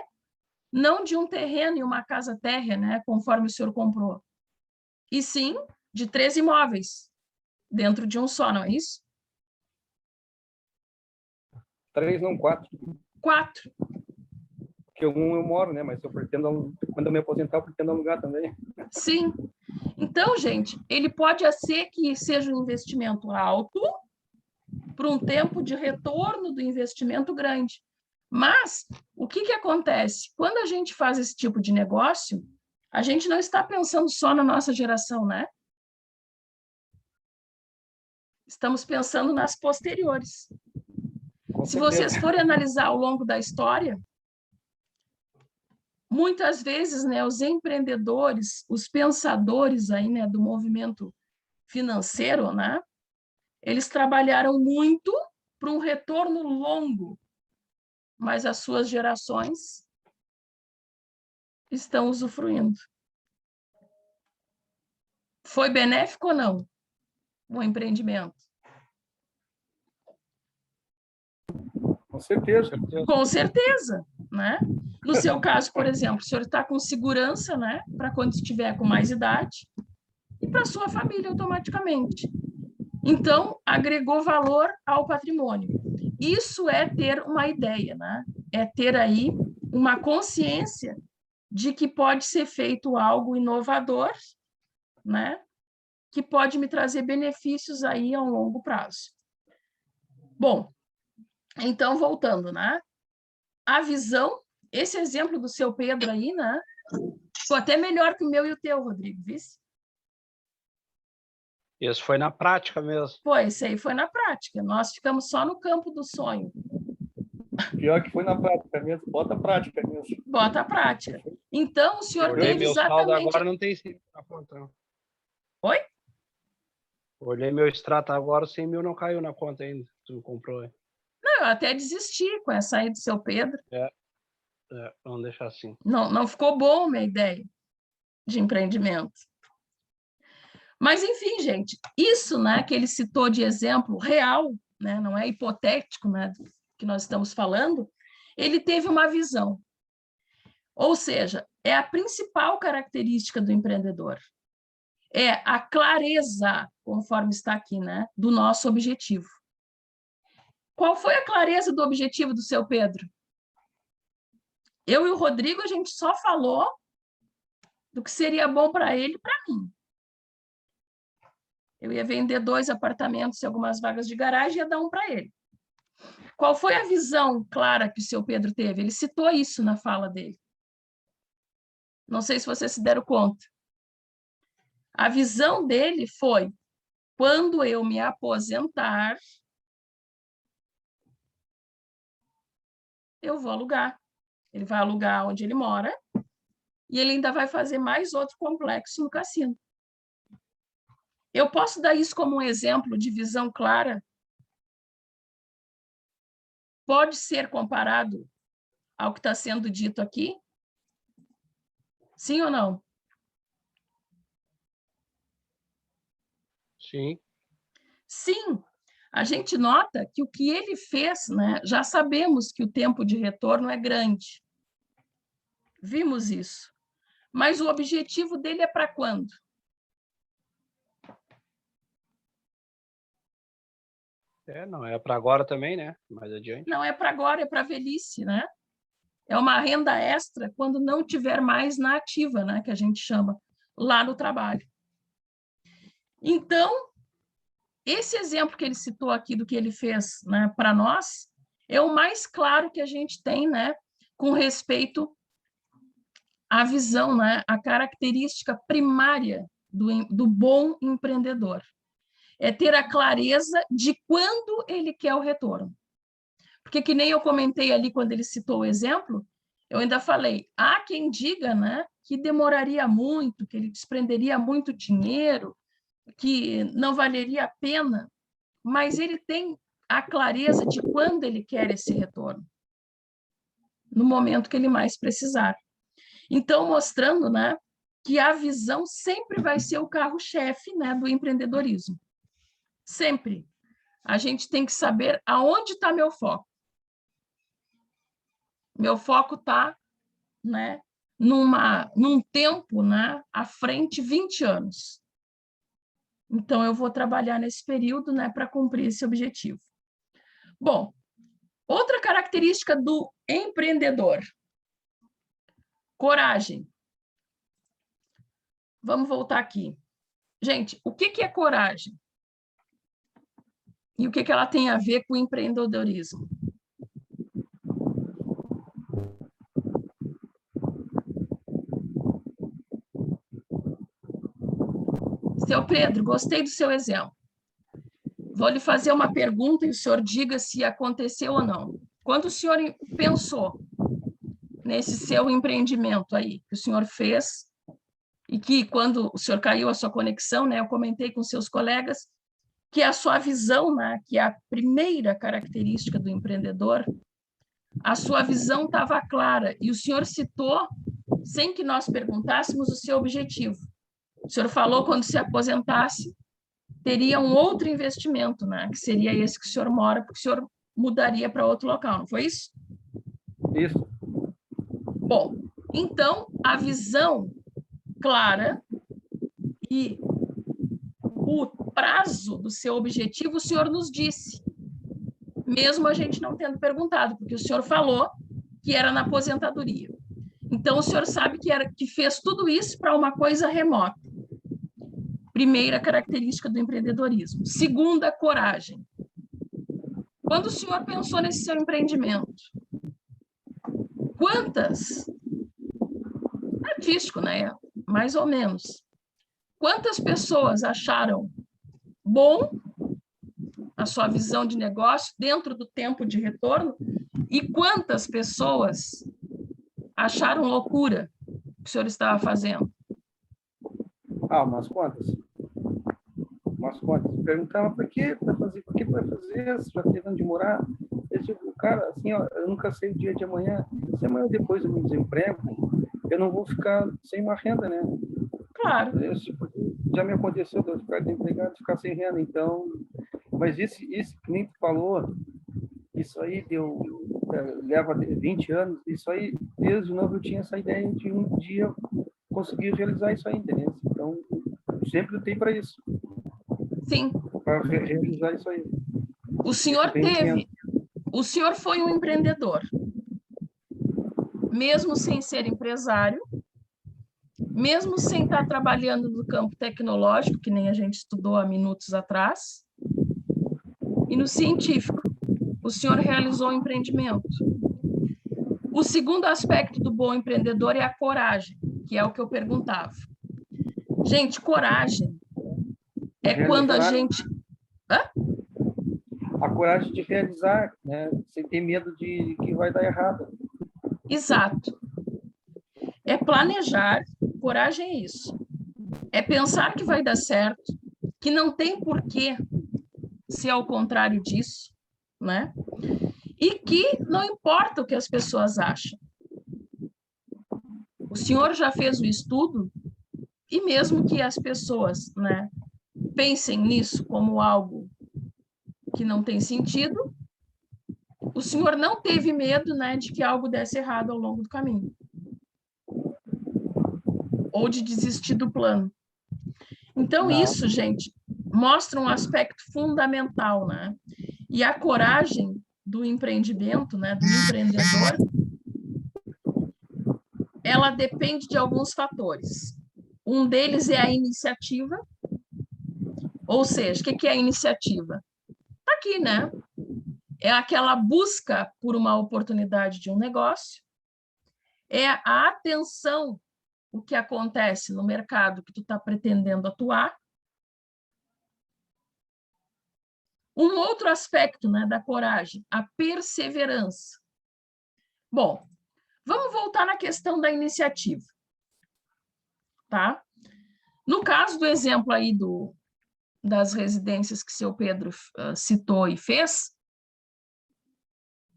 Speaker 1: não de um terreno e uma casa térrea, né, conforme o senhor comprou, e sim de 3 imóveis dentro de um só, não é isso?
Speaker 5: 3, não 4.
Speaker 1: 4.
Speaker 5: Porque um eu moro, né? Mas eu pretendo, quando eu me aposentar, eu pretendo alugar também.
Speaker 1: Sim. Então, gente, ele pode ser que seja um investimento alto para um tempo de retorno do investimento grande. Mas o que acontece? Quando a gente faz esse tipo de negócio, a gente não está pensando só na nossa geração, né? Estamos pensando nas posteriores. Se vocês forem analisar ao longo da história, muitas vezes, né, os empreendedores, os pensadores aí, né, do movimento financeiro, né, eles trabalharam muito para um retorno longo, mas as suas gerações estão usufruindo. Foi benéfico ou não o empreendimento?
Speaker 5: Com certeza.
Speaker 1: Com certeza, né? No seu caso, por exemplo, o senhor está com segurança, né, para quando estiver com mais idade, e para a sua família automaticamente. Então, agregou valor ao patrimônio. Isso é ter uma ideia, né? É ter aí uma consciência de que pode ser feito algo inovador, né? Que pode me trazer benefícios aí a um longo prazo. Bom, então, voltando, né? A visão, esse exemplo do seu Pedro aí, né? Ficou até melhor que o meu e o teu, Rodrigo, viu?
Speaker 4: Isso foi na prática mesmo.
Speaker 1: Foi, isso aí foi na prática. Nós ficamos só no campo do sonho.
Speaker 5: Pior que foi na prática mesmo. Bota a prática mesmo.
Speaker 1: Bota a prática. Então, o senhor
Speaker 4: Olhei
Speaker 1: teve
Speaker 4: meu saldo
Speaker 1: exatamente...
Speaker 4: agora, não tem 100 mil na conta, não.
Speaker 1: Oi?
Speaker 4: Olhei meu extrato agora, 100 mil não caiu na conta ainda. Tu comprou, hein?
Speaker 1: Não, eu até desisti com essa aí do seu Pedro.
Speaker 4: Vamos deixar assim.
Speaker 1: Não ficou bom a minha ideia de empreendimento. Mas, enfim, gente, isso, né, que ele citou de exemplo real, né, não é hipotético, né, que nós estamos falando, ele teve uma visão. Ou seja, é a principal característica do empreendedor. É a clareza, conforme está aqui, né, do nosso objetivo. Qual foi a clareza do objetivo do seu Pedro? Eu e o Rodrigo, a gente só falou do que seria bom para ele e para mim. Eu ia vender 2 apartamentos e algumas vagas de garagem e ia dar um para ele. Qual foi a visão clara que o seu Pedro teve? Ele citou isso na fala dele. Não sei se vocês se deram conta. A visão dele foi: quando eu me aposentar, eu vou alugar. Ele vai alugar onde ele mora e ele ainda vai fazer mais outro complexo no cassino. Eu posso dar isso como um exemplo de visão clara? Pode ser comparado ao que está sendo dito aqui? Sim ou não?
Speaker 4: Sim.
Speaker 1: Sim. A gente nota que o que ele fez, né, já sabemos que o tempo de retorno é grande. Vimos isso. Mas o objetivo dele é para quando?
Speaker 4: Não é para agora também, né? Mais adiante.
Speaker 1: Não é para agora, é para a velhice, né? É uma renda extra quando não tiver mais na ativa, né, que a gente chama, lá no trabalho. Então, esse exemplo que ele citou aqui do que ele fez, né, para nós, é o mais claro que a gente tem, né, com respeito à visão, né, à característica primária do bom empreendedor. É ter a clareza de quando ele quer o retorno. Porque, que nem eu comentei ali quando ele citou o exemplo, eu ainda falei, há quem diga, né, que demoraria muito, que ele desprenderia muito dinheiro, que não valeria a pena, mas ele tem a clareza de quando ele quer esse retorno, no momento que ele mais precisar. Então, mostrando, né, que a visão sempre vai ser o carro-chefe, né, do empreendedorismo. Sempre. A gente tem que saber aonde está meu foco. Meu foco está, né, num tempo, né, à frente, 20 anos. Então, eu vou trabalhar nesse período, né, para cumprir esse objetivo. Bom, outra característica do empreendedor. Coragem. Vamos voltar aqui. Gente, o que é coragem? E o que ela tem a ver com o empreendedorismo? Seu Pedro, gostei do seu exemplo. Vou lhe fazer uma pergunta e o senhor diga se aconteceu ou não. Quando o senhor pensou nesse seu empreendimento aí, que o senhor fez, e que quando o senhor caiu a sua conexão, né, eu comentei com seus colegas, que a sua visão, né, que é a primeira característica do empreendedor, a sua visão estava clara, e o senhor citou, sem que nós perguntássemos, o seu objetivo. O senhor falou quando se aposentasse, teria um outro investimento, né, que seria esse que o senhor mora, porque o senhor mudaria para outro local, não foi isso?
Speaker 5: Isso.
Speaker 1: Bom, então, a visão clara e o prazo do seu objetivo, o senhor nos disse, mesmo a gente não tendo perguntado, porque o senhor falou que era na aposentadoria. Então, o senhor sabe que fez tudo isso para uma coisa remota. Primeira característica do empreendedorismo. Segunda, coragem. Quando o senhor pensou nesse seu empreendimento, quantas, artístico, né? Mais ou menos, quantas pessoas acharam bom a sua visão de negócio dentro do tempo de retorno e quantas pessoas acharam loucura o que o senhor estava fazendo?
Speaker 5: Umas quantas. Perguntava para quê? Para fazer? Por que vai fazer? Você já tem onde morar? Eu digo, cara, assim, ó, eu nunca sei o dia de amanhã. Se amanhã depois eu me desemprego, eu não vou ficar sem uma renda, né?
Speaker 1: Claro.
Speaker 5: Já me aconteceu de eu ficar desempregado, ficar sem renda, então... Mas isso que nem tu falou, isso aí leva 20 anos, isso aí, desde novo eu tinha essa ideia de um dia conseguir realizar isso aí, entendeu? Então, sempre tem para isso.
Speaker 1: Sim.
Speaker 5: Para realizar isso aí.
Speaker 1: O senhor foi um empreendedor, mesmo sem ser empresário, mesmo sem estar trabalhando no campo tecnológico, que nem a gente estudou há minutos atrás, e no científico, o senhor realizou um empreendimento. O segundo aspecto do bom empreendedor é a coragem, que é o que eu perguntava. Gente, coragem é quando a gente... Hã?
Speaker 5: A coragem de realizar, né? Sem ter medo de que vai dar errado.
Speaker 1: Exato. É planejar, coragem é isso. É pensar que vai dar certo, que não tem porquê ser ao contrário disso, né? E que não importa o que as pessoas acham. O senhor já fez o estudo e mesmo que as pessoas, né, pensem nisso como algo que não tem sentido, o senhor não teve medo, né, de que algo desse errado ao longo do caminho. Ou de desistir do plano. Então, isso, gente, mostra um aspecto fundamental, né? E a coragem do empreendimento, né, do empreendedor, ela depende de alguns fatores. Um deles é a iniciativa, ou seja, o que é a iniciativa? Está aqui, né? É aquela busca por uma oportunidade de um negócio, é a atenção o que acontece no mercado que tu está pretendendo atuar. Um outro aspecto, né, da coragem, a perseverança. Bom, vamos voltar na questão da iniciativa, tá? No caso do exemplo aí das residências que seu Pedro citou e fez,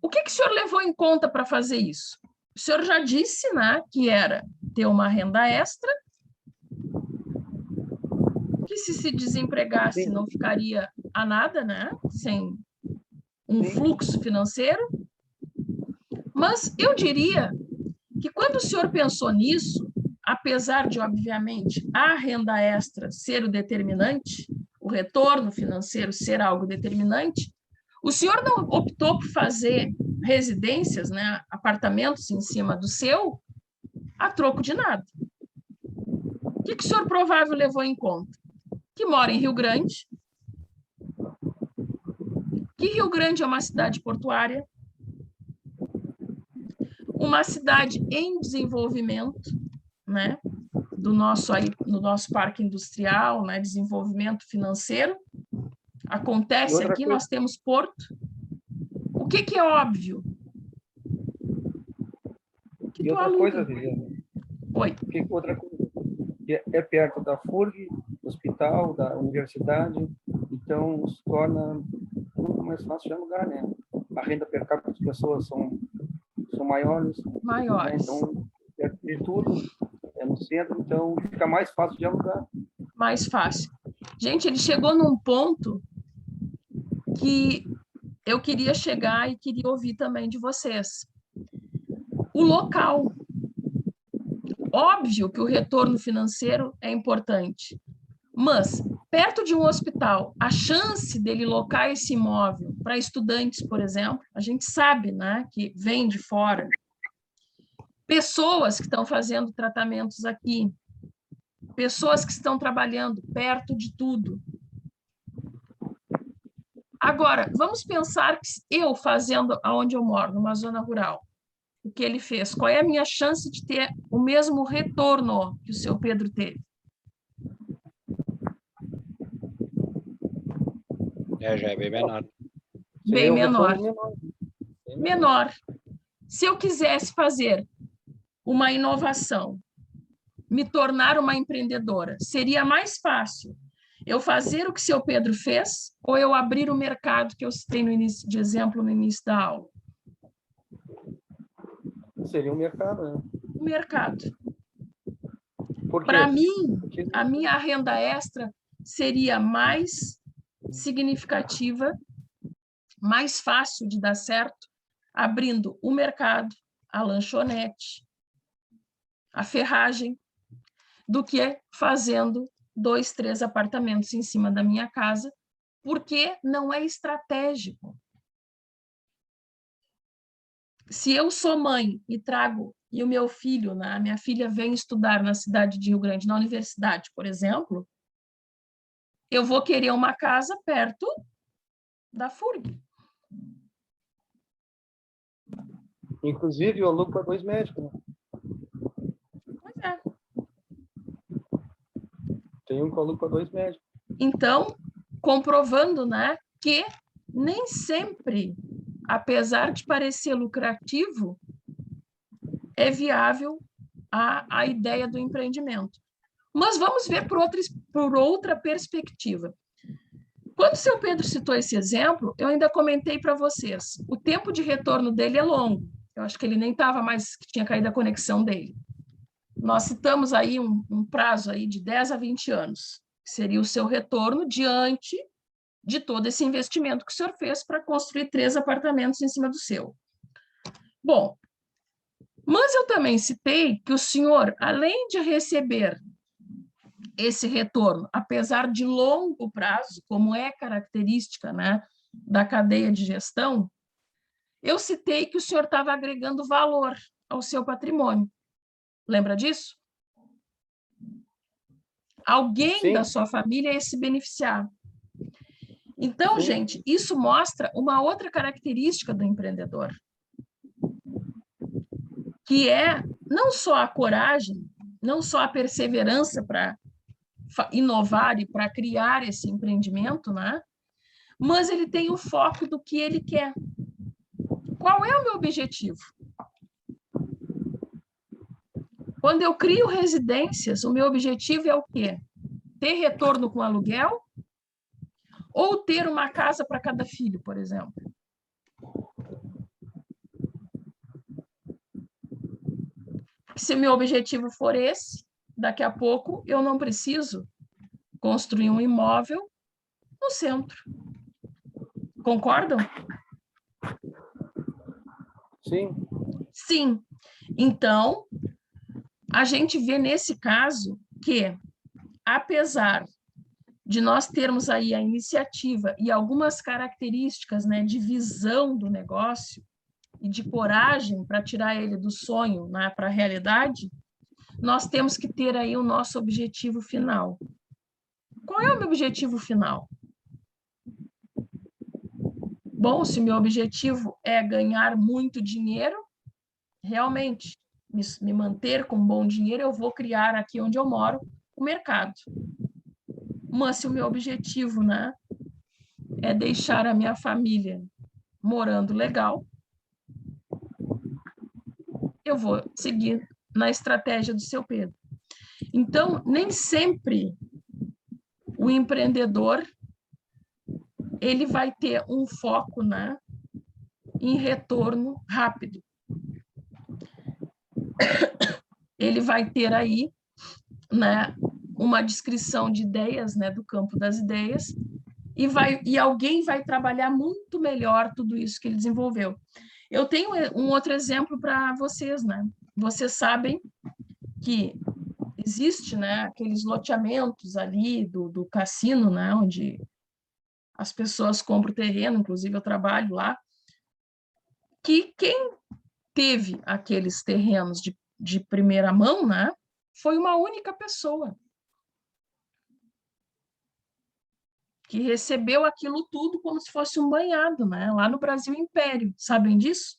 Speaker 1: o que o senhor levou em conta para fazer isso? O senhor já disse, né, que era ter uma renda extra, que se desempregasse não ficaria a nada, né, sem um fluxo financeiro. Mas eu diria que quando o senhor pensou nisso, apesar de, obviamente, a renda extra ser o determinante, o retorno financeiro ser algo determinante, o senhor não optou por fazer residências, né, apartamentos em cima do seu, a troco de nada. O que o senhor provável levou em conta? Que mora em Rio Grande, que Rio Grande é uma cidade portuária, uma cidade em desenvolvimento, né, no nosso parque industrial, né, desenvolvimento financeiro. Acontece aqui, nós temos porto. O que é óbvio? Que
Speaker 5: e outra coisa, Viviane.
Speaker 1: Oi.
Speaker 5: Outra coisa. É perto da FURG, do hospital, da universidade, então se torna muito mais fácil de alugar, né? A renda per capita das pessoas são maiores.
Speaker 1: Maiores.
Speaker 5: Né? Então, perto de tudo, é no centro, então fica mais fácil de alugar.
Speaker 1: Mais fácil. Gente, ele chegou num ponto que eu queria chegar e queria ouvir também de vocês. O local. Óbvio que o retorno financeiro é importante, mas perto de um hospital, a chance dele locar esse imóvel para estudantes, por exemplo, a gente sabe, né, que vem de fora, pessoas que estão fazendo tratamentos aqui, pessoas que estão trabalhando perto de tudo. Agora, vamos pensar que eu fazendo aonde eu moro, numa zona rural, o que ele fez, qual é a minha chance de ter o mesmo retorno que o seu Pedro teve?
Speaker 6: Já é bem menor.
Speaker 1: Bem menor. Menor. Se eu quisesse fazer uma inovação, me tornar uma empreendedora, seria mais fácil eu fazer o que seu Pedro fez ou eu abrir o mercado que eu citei no início, de exemplo, no início da aula?
Speaker 5: Seria um mercado, né?
Speaker 1: O mercado. Para mim, a minha renda extra seria mais significativa, mais fácil de dar certo, abrindo o mercado, a lanchonete, a ferragem, do que fazendo 2, 3 apartamentos em cima da minha casa, porque não é estratégico. Se eu sou mãe e trago, e o meu filho, né, a minha filha vem estudar na cidade de Rio Grande, na universidade, por exemplo, eu vou querer uma casa perto da FURG.
Speaker 5: Inclusive, eu alugo para 2 médicos. Né?
Speaker 1: Pois é.
Speaker 5: Tem um que eu alugo para 2 médicos.
Speaker 1: Então, comprovando, né, que nem sempre, apesar de parecer lucrativo, é viável a ideia do empreendimento. Mas vamos ver por outra perspectiva. Quando o seu Pedro citou esse exemplo, eu ainda comentei para vocês, o tempo de retorno dele é longo. Eu acho que ele nem estava mais, que tinha caído a conexão dele. nós citamos aí um prazo aí de 10 a 20 anos, que seria o seu retorno diante de todo esse investimento que o senhor fez para construir 3 apartamentos em cima do seu. Bom, mas eu também citei que o senhor, além de receber esse retorno, apesar de longo prazo, como é característica, né, da cadeia de gestão, eu citei que o senhor estava agregando valor ao seu patrimônio. Lembra disso? Alguém
Speaker 5: Sim.
Speaker 1: da sua família ia se beneficiar. Então,
Speaker 5: Sim.
Speaker 1: gente, isso mostra uma outra característica do empreendedor, que é não só a coragem, não só a perseverança para inovar e para criar esse empreendimento, né? Mas ele tem o foco do que ele quer. Qual é o meu objetivo? Quando eu crio residências, o meu objetivo é o quê? Ter retorno com aluguel ou ter uma casa para cada filho, por exemplo? Se meu objetivo for esse, daqui a pouco eu não preciso construir um imóvel no centro. Concordam?
Speaker 5: Sim.
Speaker 1: Sim. Então, a gente vê nesse caso que, apesar de nós termos aí a iniciativa e algumas características, né, de visão do negócio e de coragem para tirar ele do sonho, né, para a realidade, nós temos que ter aí o nosso objetivo final. Qual é o meu objetivo final? Bom, se o meu objetivo é ganhar muito dinheiro, realmente, me manter com bom dinheiro, eu vou criar aqui onde eu moro o mercado. Mas se o meu objetivo, né, é deixar a minha família morando legal, eu vou seguir na estratégia do seu Pedro. Então, nem sempre o empreendedor ele vai ter um foco, né, em retorno rápido. Ele vai ter aí, né, uma descrição de ideias, né, do campo das ideias, e alguém vai trabalhar muito melhor tudo isso que ele desenvolveu. Eu tenho um outro exemplo para vocês, né? Vocês sabem que existe, né, aqueles loteamentos ali do cassino, né, onde as pessoas compram terreno, inclusive eu trabalho lá, que quem teve aqueles terrenos de primeira mão, né, foi uma única pessoa que recebeu aquilo tudo como se fosse um banhado, né, lá no Brasil Império. Sabem disso?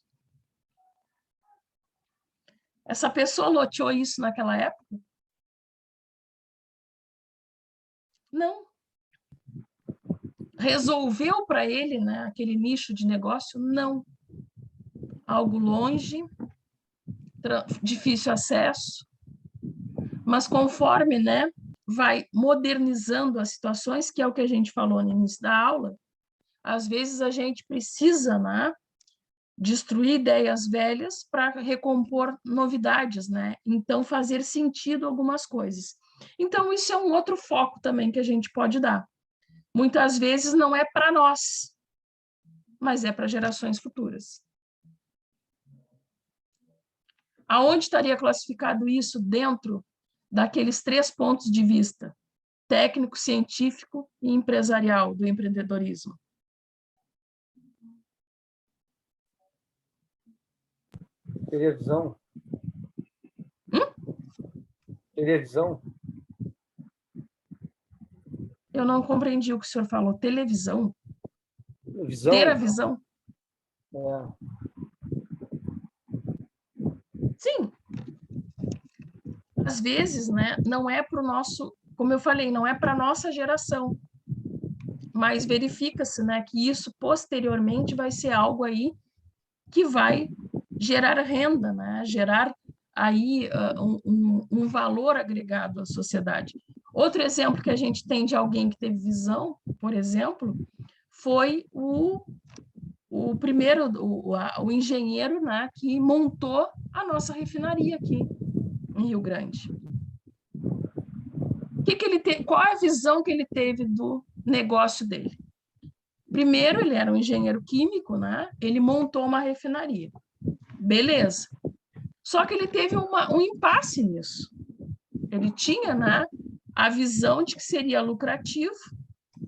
Speaker 1: Essa pessoa loteou isso naquela época? Não. Resolveu para ele, né, aquele nicho de negócio? Não. Algo longe, difícil acesso, mas conforme, né, vai modernizando as situações, que é o que a gente falou no início da aula, às vezes a gente precisa, né, destruir ideias velhas para recompor novidades, né? Então, fazer sentido algumas coisas. Então, isso é um outro foco também que a gente pode dar. Muitas vezes não é para nós, mas é para gerações futuras. Aonde estaria classificado isso dentro daqueles 3 pontos de vista: técnico, científico e empresarial do empreendedorismo?
Speaker 5: Televisão. Televisão.
Speaker 1: Eu não compreendi o que o senhor falou. Televisão?
Speaker 5: Visão.
Speaker 1: Ter a visão?
Speaker 5: É.
Speaker 1: Sim. Às vezes, né, não é para o nosso, como eu falei, não é para a nossa geração, mas verifica-se, né, que isso posteriormente vai ser algo aí que vai gerar renda, né, gerar aí um valor agregado à sociedade. Outro exemplo que a gente tem de alguém que teve visão, por exemplo, foi o engenheiro, né, que montou a nossa refinaria aqui, em Rio Grande. Qual é a visão que ele teve do negócio dele? Primeiro, ele era um engenheiro químico, né? Ele montou uma refinaria. Beleza. Só que ele teve um impasse nisso. Ele tinha, né, a visão de que seria lucrativo,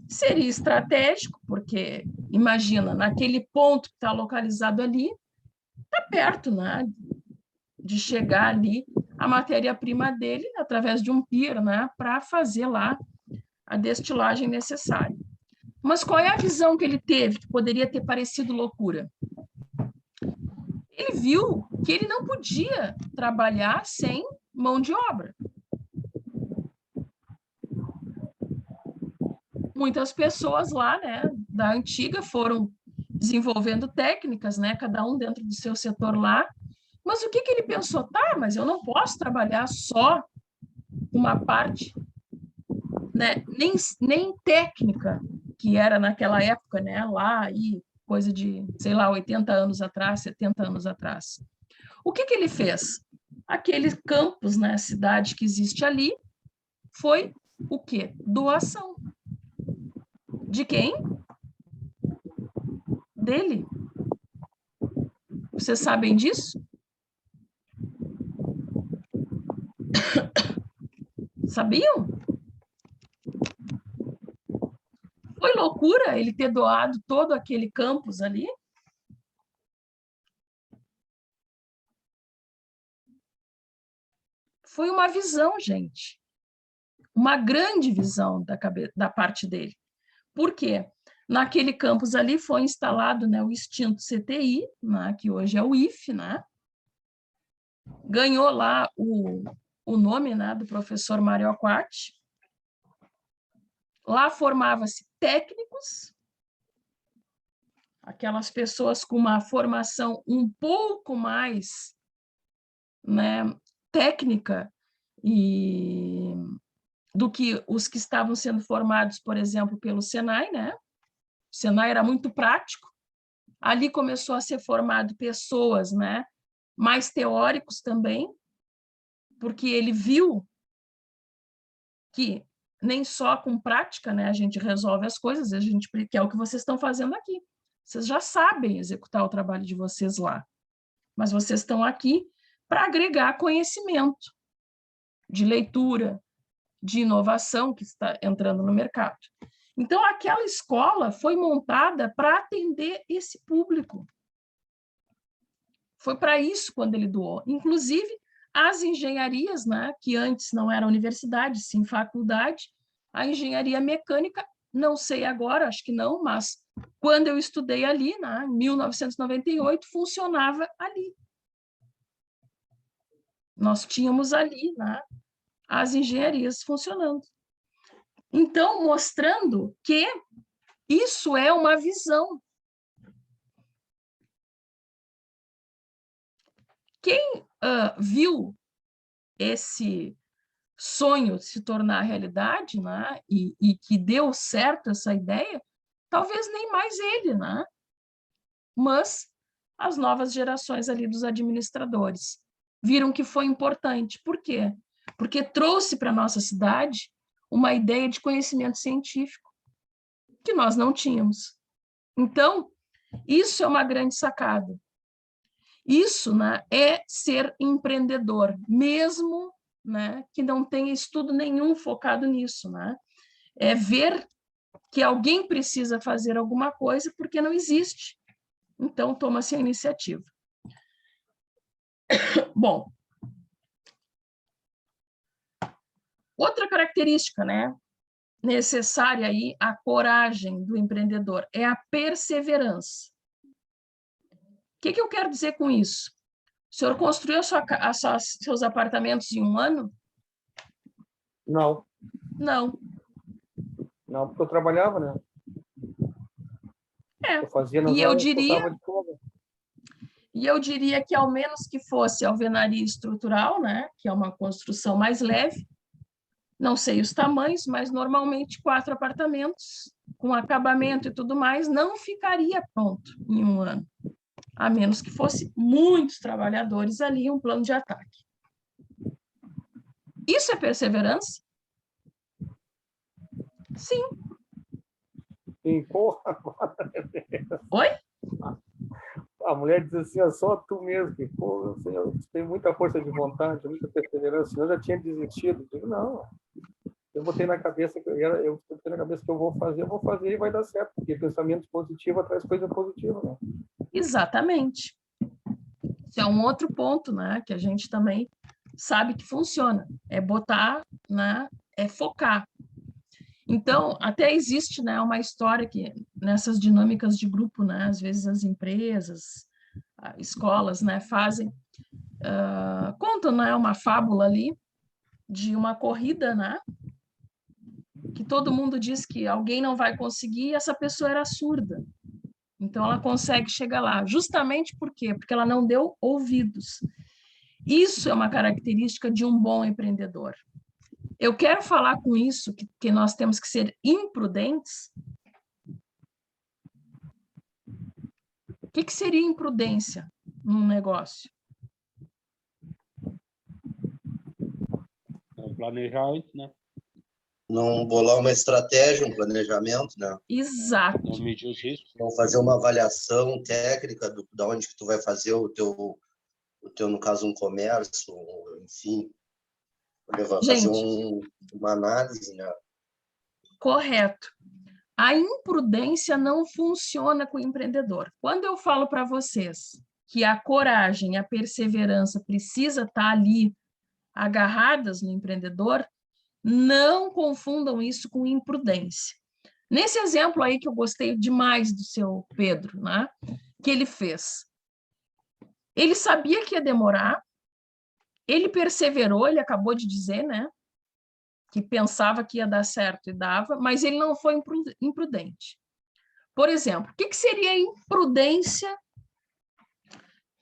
Speaker 1: seria estratégico, porque, imagina, naquele ponto que está localizado ali, está perto, né, de chegar ali a matéria-prima dele, através de um pier, né, para fazer lá a destilagem necessária. Mas qual é a visão que ele teve, que poderia ter parecido loucura? Ele viu que ele não podia trabalhar sem mão de obra. Muitas pessoas lá, né, da antiga foram desenvolvendo técnicas, né, cada um dentro do seu setor lá. Mas o que ele pensou? Tá, mas eu não posso trabalhar só uma parte, né, nem técnica, que era naquela época, né, lá aí, coisa de, sei lá, 80 anos atrás, 70 anos atrás. O que ele fez? Aquele campus, né, cidade que existe ali, foi o quê? Doação. De quem? Dele. Vocês sabem disso? Sabiam? Foi loucura ele ter doado todo aquele campus ali? Foi uma visão, gente. Uma grande visão da parte dele. Por quê? Naquele campus ali foi instalado, né, o extinto CTI, né, que hoje é o IFE, né? Ganhou lá o nome, né, do professor Mário Aquati. Lá formava-se técnicos, aquelas pessoas com uma formação um pouco mais, né, técnica do que os que estavam sendo formados, por exemplo, pelo Senai, né? O Senai era muito prático. Ali começou a ser formado pessoas, né, mais teóricos também, porque ele viu que nem só com prática, né, a gente resolve as coisas, que é o que vocês estão fazendo aqui. Vocês já sabem executar o trabalho de vocês lá, mas vocês estão aqui para agregar conhecimento de leitura, de inovação que está entrando no mercado. Então, aquela escola foi montada para atender esse público. Foi para isso quando ele doou. Inclusive, as engenharias, né, que antes não era universidade, sim faculdade, a engenharia mecânica, não sei agora, acho que não, mas quando eu estudei ali, né, em 1998, funcionava ali. Nós tínhamos ali, né, as engenharias funcionando. Então, mostrando que isso é uma visão. Quem viu esse sonho se tornar realidade, né, e que deu certo essa ideia, talvez nem mais ele, né, mas as novas gerações ali dos administradores viram que foi importante. Por quê? Porque trouxe para a nossa cidade uma ideia de conhecimento científico que nós não tínhamos. Então, isso é uma grande sacada. Isso, né, é ser empreendedor, mesmo, né, que não tenha estudo nenhum focado nisso, né? É ver que alguém precisa fazer alguma coisa porque não existe. Então, toma-se a iniciativa. Bom, outra característica, né, necessária aí, a coragem do empreendedor, é a perseverança. O que eu quero dizer com isso? O senhor construiu seus apartamentos em um ano?
Speaker 5: Não.
Speaker 1: Não.
Speaker 5: Não, porque eu trabalhava, né? Eu fazia nas horas que eu estava de folga.
Speaker 1: E eu diria que, ao menos que fosse alvenaria estrutural, né, que é uma construção mais leve, não sei os tamanhos, mas normalmente 4 apartamentos, com acabamento e tudo mais, não ficaria pronto em um ano, a menos que fosse muitos trabalhadores ali, um plano de ataque. Isso é perseverança? Sim.
Speaker 5: Sim, porra.
Speaker 1: Oi?
Speaker 5: A mulher diz assim, ó, só tu mesmo, que, pô, eu tenho muita força de vontade, muita perseverança, eu já tinha desistido. Eu digo, não, eu botei na cabeça que eu vou fazer e vai dar certo, porque pensamento positivo atrai coisa positiva, né?
Speaker 1: Exatamente. Isso é um outro ponto, né, que a gente também sabe que funciona. É botar, né, é focar. Então, até existe, né, uma história que nessas dinâmicas de grupo, né, às vezes as empresas, escolas, né, fazem, contam, né, uma fábula ali de uma corrida, né, que todo mundo diz que alguém não vai conseguir e essa pessoa era surda. Então, ela consegue chegar lá. Justamente por quê? Porque ela não deu ouvidos. Isso é uma característica de um bom empreendedor. Eu quero falar com isso que nós temos que ser imprudentes. O que seria imprudência num negócio?
Speaker 6: Não planejar antes, né?
Speaker 7: Não bolar uma estratégia, um planejamento, né?
Speaker 1: Exato.
Speaker 6: Não medir os riscos.
Speaker 7: Não fazer uma avaliação técnica da onde que tu vai fazer o teu, no caso, um comércio, enfim, fazer uma análise, né?
Speaker 1: Correto. A imprudência não funciona com o empreendedor. Quando eu falo para vocês que a coragem, a perseverança precisa estar ali agarradas no empreendedor, não confundam isso com imprudência. Nesse exemplo aí que eu gostei demais do seu Pedro, né, que ele fez. Ele sabia que ia demorar, ele perseverou, ele acabou de dizer, né, que pensava que ia dar certo e dava, mas ele não foi imprudente. Por exemplo, o que seria imprudência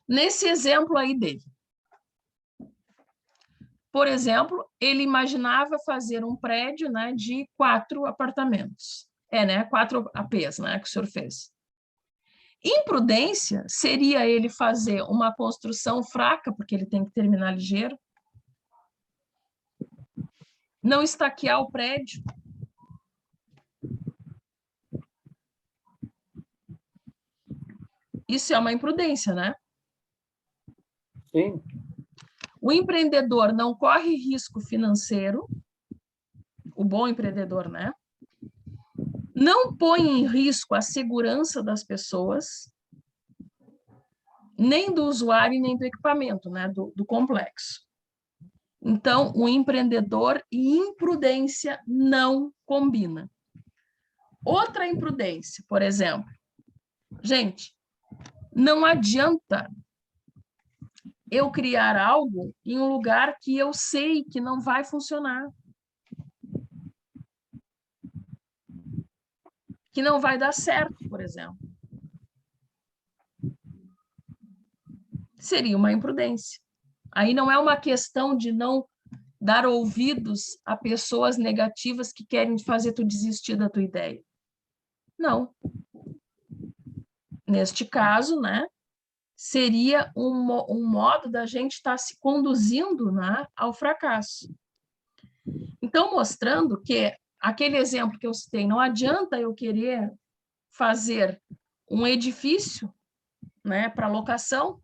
Speaker 1: nesse exemplo aí dele? Por exemplo, ele imaginava fazer um prédio, né, de 4 apartamentos. 4 APs, né, que o senhor fez. Imprudência seria ele fazer uma construção fraca, porque ele tem que terminar ligeiro, não estaquear o prédio. Isso é uma imprudência, né?
Speaker 5: Sim.
Speaker 1: O empreendedor não corre risco financeiro, o bom empreendedor, né? Não põe em risco a segurança das pessoas, nem do usuário, nem do equipamento, né? Do complexo. Então, o empreendedor e imprudência não combinam. Outra imprudência, por exemplo. Gente, não adianta eu criar algo em um lugar que eu sei que não vai funcionar. Que não vai dar certo, por exemplo. Seria uma imprudência. Aí não é uma questão de não dar ouvidos a pessoas negativas que querem fazer tu desistir da tua ideia. Não. Neste caso, né, seria um modo da gente estar se conduzindo, né, ao fracasso. Então, mostrando que aquele exemplo que eu citei, não adianta eu querer fazer um edifício, né, para locação,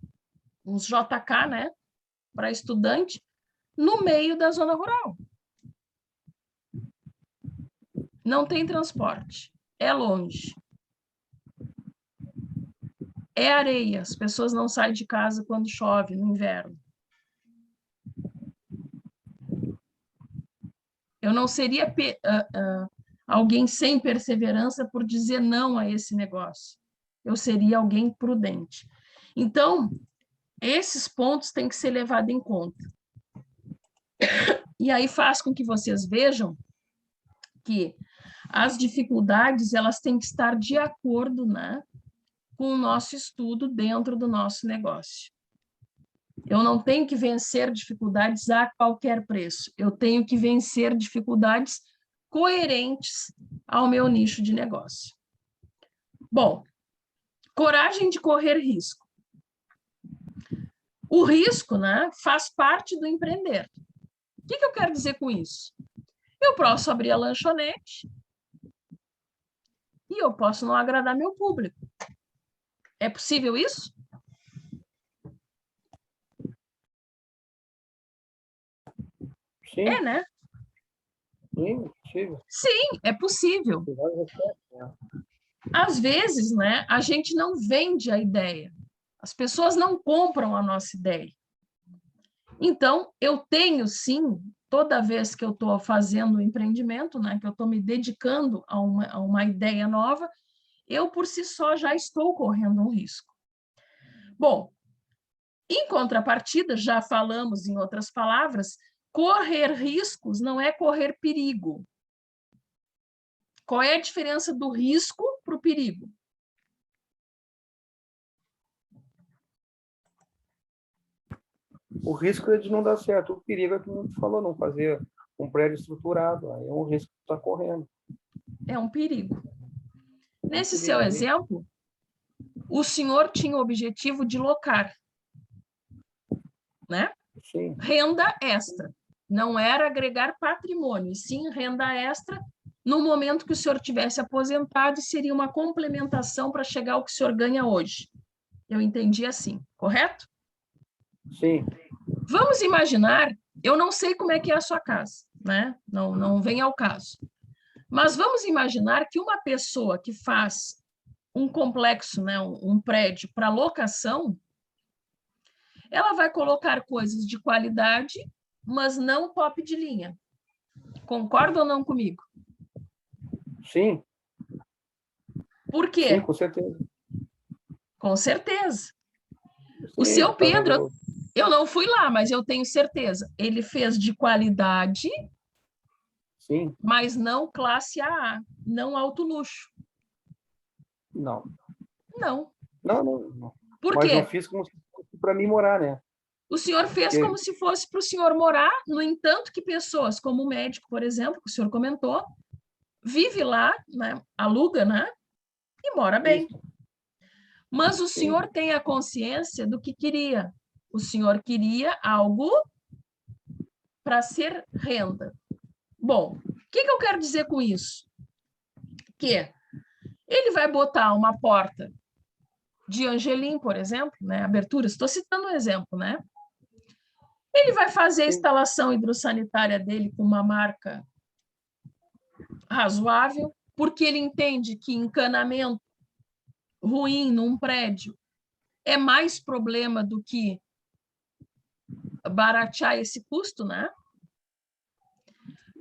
Speaker 1: uns JK, né, para estudante, no meio da zona rural. Não tem transporte, é longe. É areia, as pessoas não saem de casa quando chove, no inverno. Eu não seria alguém sem perseverança por dizer não a esse negócio. Eu seria alguém prudente. Então, esses pontos têm que ser levados em conta. E aí faz com que vocês vejam que as dificuldades elas têm que estar de acordo, né, com o nosso estudo dentro do nosso negócio. Eu não tenho que vencer dificuldades a qualquer preço. Eu tenho que vencer dificuldades coerentes ao meu nicho de negócio. Bom, coragem de correr risco. O risco, né, faz parte do empreender. O que eu quero dizer com isso? Eu posso abrir a lanchonete e eu posso não agradar meu público. É possível isso?
Speaker 2: Sim.
Speaker 1: É, né?
Speaker 2: Sim, possível.
Speaker 1: Sim, é possível. Às vezes, né, a gente não vende a ideia. As pessoas não compram a nossa ideia. Então, eu tenho, sim, toda vez que eu estou fazendo um empreendimento, né, que eu estou me dedicando a uma ideia nova, eu, por si só, já estou correndo um risco. Bom, em contrapartida, já falamos em outras palavras, correr riscos não é correr perigo. Qual é a diferença do risco para o perigo?
Speaker 2: O risco é de não dar certo. O perigo é que você falou, não fazer um prédio estruturado. Aí é um risco que está correndo.
Speaker 1: É um perigo. Nesse seu exemplo, o senhor tinha o objetivo de locar, né?
Speaker 2: Sim.
Speaker 1: Renda extra. Não era agregar patrimônio, e sim renda extra no momento que o senhor tivesse aposentado, e seria uma complementação para chegar ao que o senhor ganha hoje. Eu entendi assim, correto?
Speaker 2: Sim.
Speaker 1: Vamos imaginar, eu não sei como é que é a sua casa, né? Não vem ao caso. Mas vamos imaginar que uma pessoa que faz um complexo, né, um prédio para locação, ela vai colocar coisas de qualidade, mas não top de linha. Concorda ou não comigo?
Speaker 2: Sim.
Speaker 1: Por quê?
Speaker 2: Sim, com certeza.
Speaker 1: Com certeza. O
Speaker 2: Sim,
Speaker 1: seu Pedro, eu não fui lá, mas eu tenho certeza, ele fez de qualidade,
Speaker 2: sim,
Speaker 1: mas não classe AA, não alto luxo.
Speaker 2: não.
Speaker 1: Não.
Speaker 2: Não.
Speaker 1: Por
Speaker 2: Mas
Speaker 1: quê?
Speaker 2: eu fiz como se fosse para mim morar, né?
Speaker 1: O senhor fez
Speaker 2: Porque...
Speaker 1: como se fosse para o senhor morar, no entanto que pessoas como o médico, por exemplo, que o senhor comentou, vive lá, né, aluga, né, e mora bem.
Speaker 2: Isso.
Speaker 1: Mas o
Speaker 2: Sim.
Speaker 1: senhor tem a consciência do que queria. O senhor queria algo para ser renda. Bom, o que eu quero dizer com isso? Que ele vai botar uma porta de Angelim, por exemplo, né, abertura, estou citando um exemplo, né? Ele vai fazer a instalação hidrossanitária dele com uma marca razoável, porque ele entende que encanamento ruim num prédio é mais problema do que baratear esse custo, né?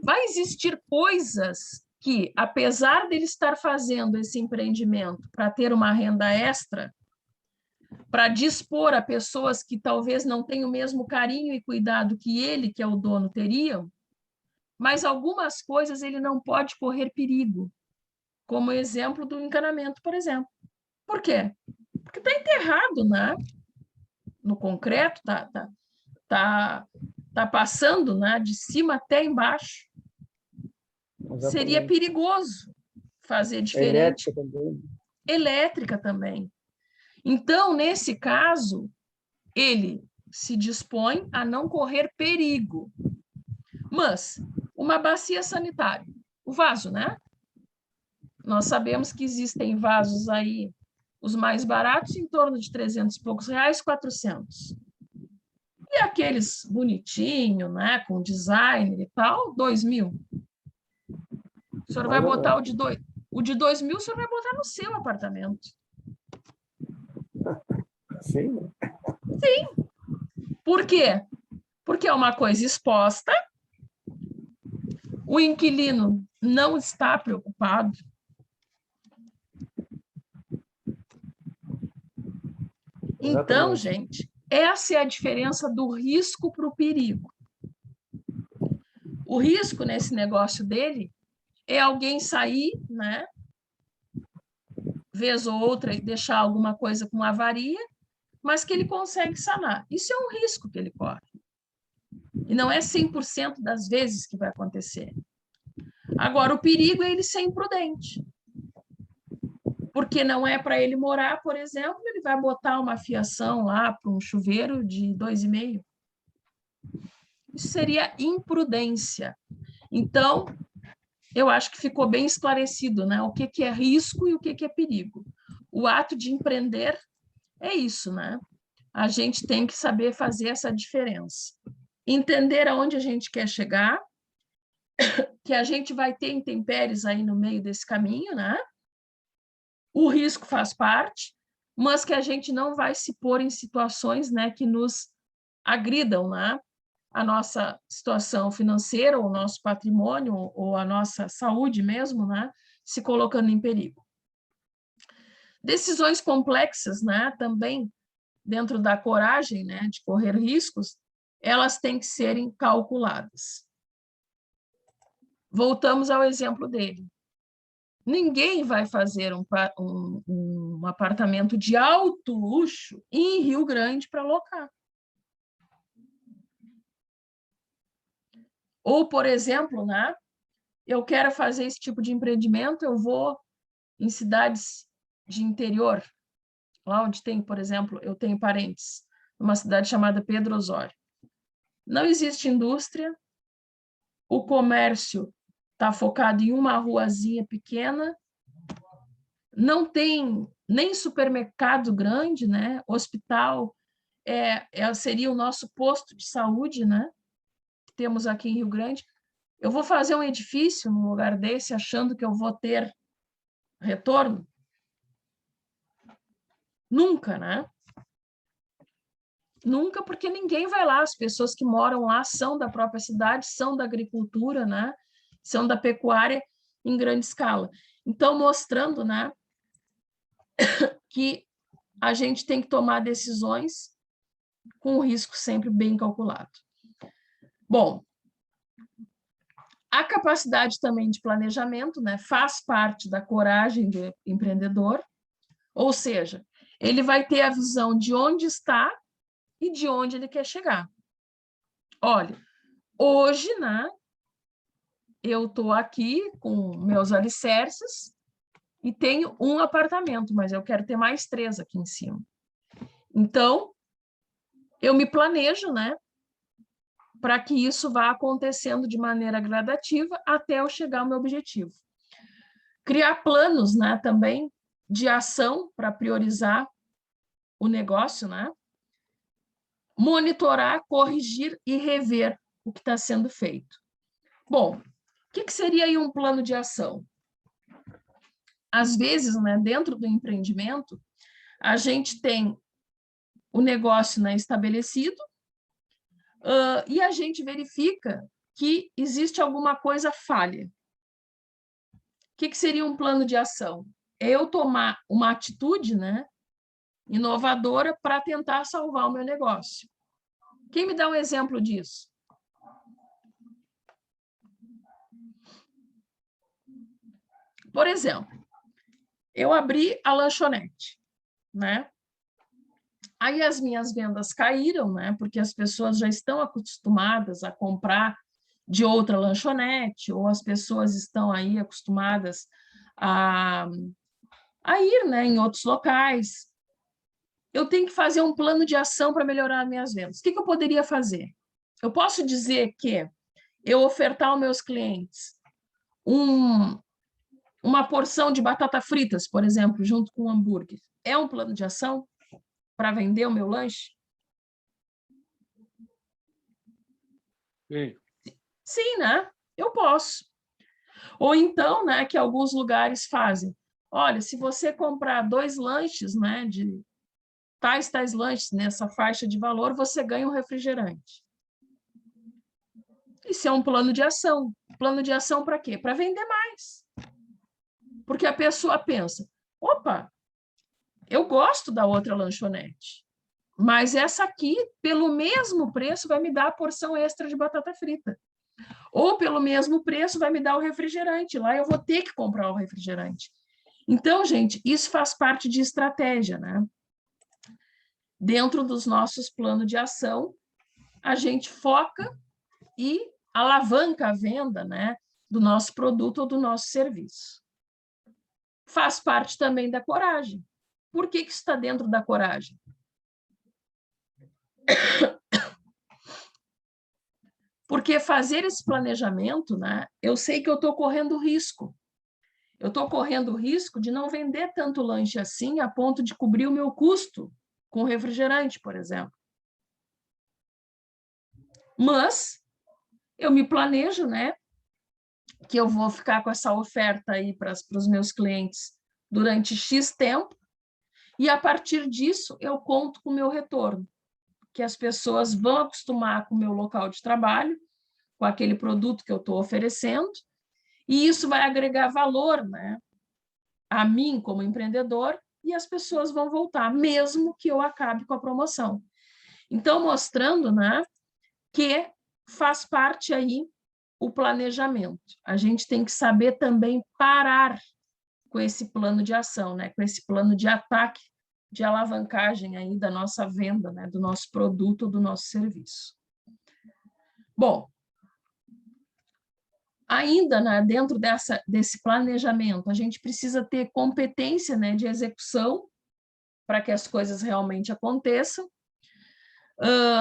Speaker 1: Vai existir coisas que, apesar dele estar fazendo esse empreendimento para ter uma renda extra, para dispor a pessoas que talvez não tenham o mesmo carinho e cuidado que ele, que é o dono, teriam, mas algumas coisas ele não pode correr perigo, como o exemplo do encanamento, por exemplo. Por quê? Porque está enterrado, né? No concreto, tá passando, né, de cima até embaixo.
Speaker 2: Exatamente.
Speaker 1: Seria perigoso fazer diferente.
Speaker 2: Elétrica também.
Speaker 1: Elétrica também. Então, nesse caso, ele se dispõe a não correr perigo. Mas, uma bacia sanitária, o vaso, né? Nós sabemos que existem vasos aí, os mais baratos, em torno de 300 e poucos reais, 400. E aqueles bonitinho, né, com designer e tal, 2.000. O senhor vai botar o de 2.000, o senhor vai botar no seu apartamento.
Speaker 2: Sim.
Speaker 1: Sim. Por quê? Porque é uma coisa exposta, o inquilino não está preocupado. Então, gente, essa é a diferença do risco para o perigo. O risco nesse negócio dele é alguém sair, né, vez ou outra, e deixar alguma coisa com avaria, mas que ele consegue sanar. Isso é um risco que ele corre. E não é 100% das vezes que vai acontecer. Agora, o perigo é ele ser imprudente. Porque não é para ele morar, por exemplo, ele vai botar uma fiação lá para um chuveiro de 2,5. Isso seria imprudência. Então, eu acho que ficou bem esclarecido, né? O que é risco e o que é perigo. O ato de empreender é isso, né? A gente tem que saber fazer essa diferença. Entender aonde a gente quer chegar, que a gente vai ter intempéries aí no meio desse caminho, né? O risco faz parte, mas que a gente não vai se pôr em situações, né, que nos agridam, né? A nossa situação financeira, ou o nosso patrimônio, ou a nossa saúde mesmo, né? Se colocando em perigo. Decisões complexas, né? Também dentro da coragem, né, de correr riscos, elas têm que serem calculadas. Voltamos ao exemplo dele. Ninguém vai fazer um apartamento de alto luxo em Rio Grande para alocar. Ou, por exemplo, né, eu quero fazer esse tipo de empreendimento, eu vou em cidades de interior, lá onde tem, por exemplo, eu tenho parentes, numa cidade chamada Pedro Osório. Não existe indústria, o comércio está focado em uma ruazinha pequena, não tem nem supermercado grande, né? Hospital seria o nosso posto de saúde, né? Que temos aqui em Rio Grande. Eu vou fazer um edifício num lugar desse achando que eu vou ter retorno? Nunca, né? Nunca, porque ninguém vai lá. As pessoas que moram lá são da própria cidade, são da agricultura, né? São da pecuária em grande escala. Então, mostrando, né, que a gente tem que tomar decisões com o risco sempre bem calculado. Bom, a capacidade também de planejamento, né, faz parte da coragem do empreendedor, ou seja, ele vai ter a visão de onde está e de onde ele quer chegar. Olha, hoje, né, eu estou aqui com meus alicerces e tenho um apartamento, mas eu quero ter mais 3 aqui em cima. Então, eu me planejo, né, para que isso vá acontecendo de maneira gradativa até eu chegar ao meu objetivo. Criar planos, né, também de ação para priorizar o negócio, né? Monitorar, corrigir e rever o que está sendo feito. Bom, o que seria aí um plano de ação? Às vezes, né, dentro do empreendimento, a gente tem o negócio, né, estabelecido, e a gente verifica que existe alguma coisa falha. O que seria um plano de ação? É eu tomar uma atitude, né, inovadora para tentar salvar o meu negócio. Quem me dá um exemplo disso? Por exemplo, eu abri a lanchonete, né? Aí as minhas vendas caíram, né? Porque as pessoas já estão acostumadas a comprar de outra lanchonete, ou as pessoas estão aí acostumadas a ir, né, em outros locais. Eu tenho que fazer um plano de ação para melhorar minhas vendas. O que eu poderia fazer? Eu posso dizer que eu ofertar aos meus clientes uma porção de batata fritas, por exemplo, junto com um hambúrguer. É um plano de ação para vender o meu lanche?
Speaker 6: Sim.
Speaker 1: Sim, né? Eu posso. Ou então, né, que alguns lugares fazem. Olha, se você comprar 2 lanches, né, de tais lanches nessa faixa de valor, você ganha um refrigerante. Isso é um plano de ação. Plano de ação para quê? Para vender mais. Porque a pessoa pensa, opa, eu gosto da outra lanchonete, mas essa aqui, pelo mesmo preço, vai me dar a porção extra de batata frita. Ou pelo mesmo preço vai me dar o refrigerante. Lá eu vou ter que comprar o refrigerante. Então, gente, isso faz parte de estratégia, né? Dentro dos nossos planos de ação, a gente foca e alavanca a venda, né, do nosso produto ou do nosso serviço. Faz parte também da coragem. Por que isso está dentro da coragem? Porque fazer esse planejamento, né, eu sei que eu estou correndo risco. Eu estou correndo o risco de não vender tanto lanche assim a ponto de cobrir o meu custo com refrigerante, por exemplo. Mas eu me planejo, né, que eu vou ficar com essa oferta aí para os meus clientes durante X tempo, e a partir disso eu conto com o meu retorno, que as pessoas vão acostumar com o meu local de trabalho, com aquele produto que eu estou oferecendo, e isso vai agregar valor, né, a mim como empreendedor, e as pessoas vão voltar, mesmo que eu acabe com a promoção. Então, mostrando, né, que faz parte aí o planejamento. A gente tem que saber também parar com esse plano de ação, né, com esse plano de ataque, de alavancagem aí da nossa venda, né, do nosso produto, do nosso serviço. Bom, ainda, né, dentro desse planejamento, a gente precisa ter competência, né, de execução para que as coisas realmente aconteçam.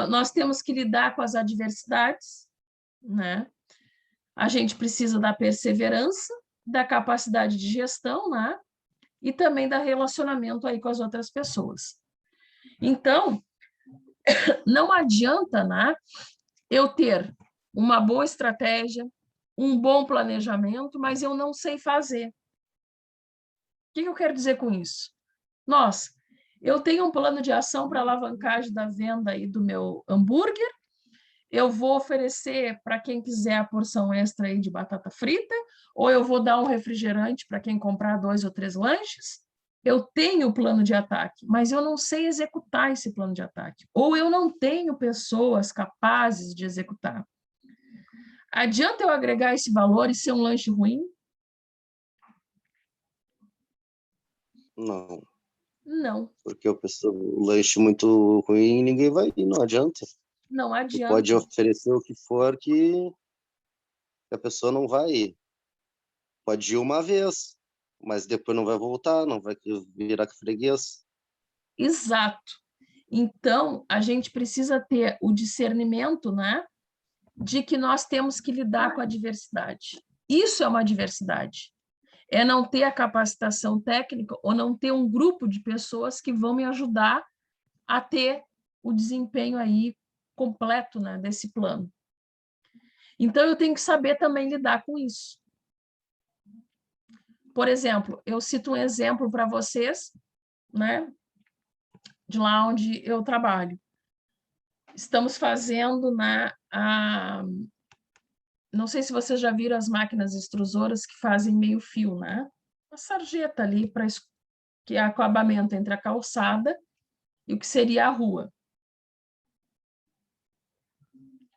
Speaker 1: Nós temos que lidar com as adversidades, né? A gente precisa da perseverança, da capacidade de gestão, né? E também da relacionamento aí com as outras pessoas. Então, não adianta, né, eu ter uma boa estratégia, um bom planejamento, mas eu não sei fazer. O que eu quero dizer com isso? Eu tenho um plano de ação para alavancagem da venda aí do meu hambúrguer, eu vou oferecer para quem quiser a porção extra aí de batata frita, ou eu vou dar um refrigerante para quem comprar 2 ou 3 lanches. Eu tenho o plano de ataque, mas eu não sei executar esse plano de ataque, ou eu não tenho pessoas capazes de executar. Adianta eu agregar esse valor e ser um lanche ruim?
Speaker 7: Não.
Speaker 1: Não.
Speaker 7: Porque o lanche muito ruim, ninguém vai ir, não adianta.
Speaker 1: Não adianta.
Speaker 7: Tu pode oferecer o que for que a pessoa não vai ir. Pode ir uma vez, mas depois não vai voltar, não vai virar freguês.
Speaker 1: Exato. Então, a gente precisa ter o discernimento, né, de que nós temos que lidar com a diversidade. Isso é uma diversidade. É não ter a capacitação técnica ou não ter um grupo de pessoas que vão me ajudar a ter o desempenho aí completo, né, desse plano. Então, eu tenho que saber também lidar com isso. Por exemplo, eu cito um exemplo para vocês, né, de lá onde eu trabalho. Estamos fazendo não sei se vocês já viram as máquinas extrusoras que fazem meio fio, né? Uma sarjeta ali para que é o acabamento entre a calçada e o que seria a rua.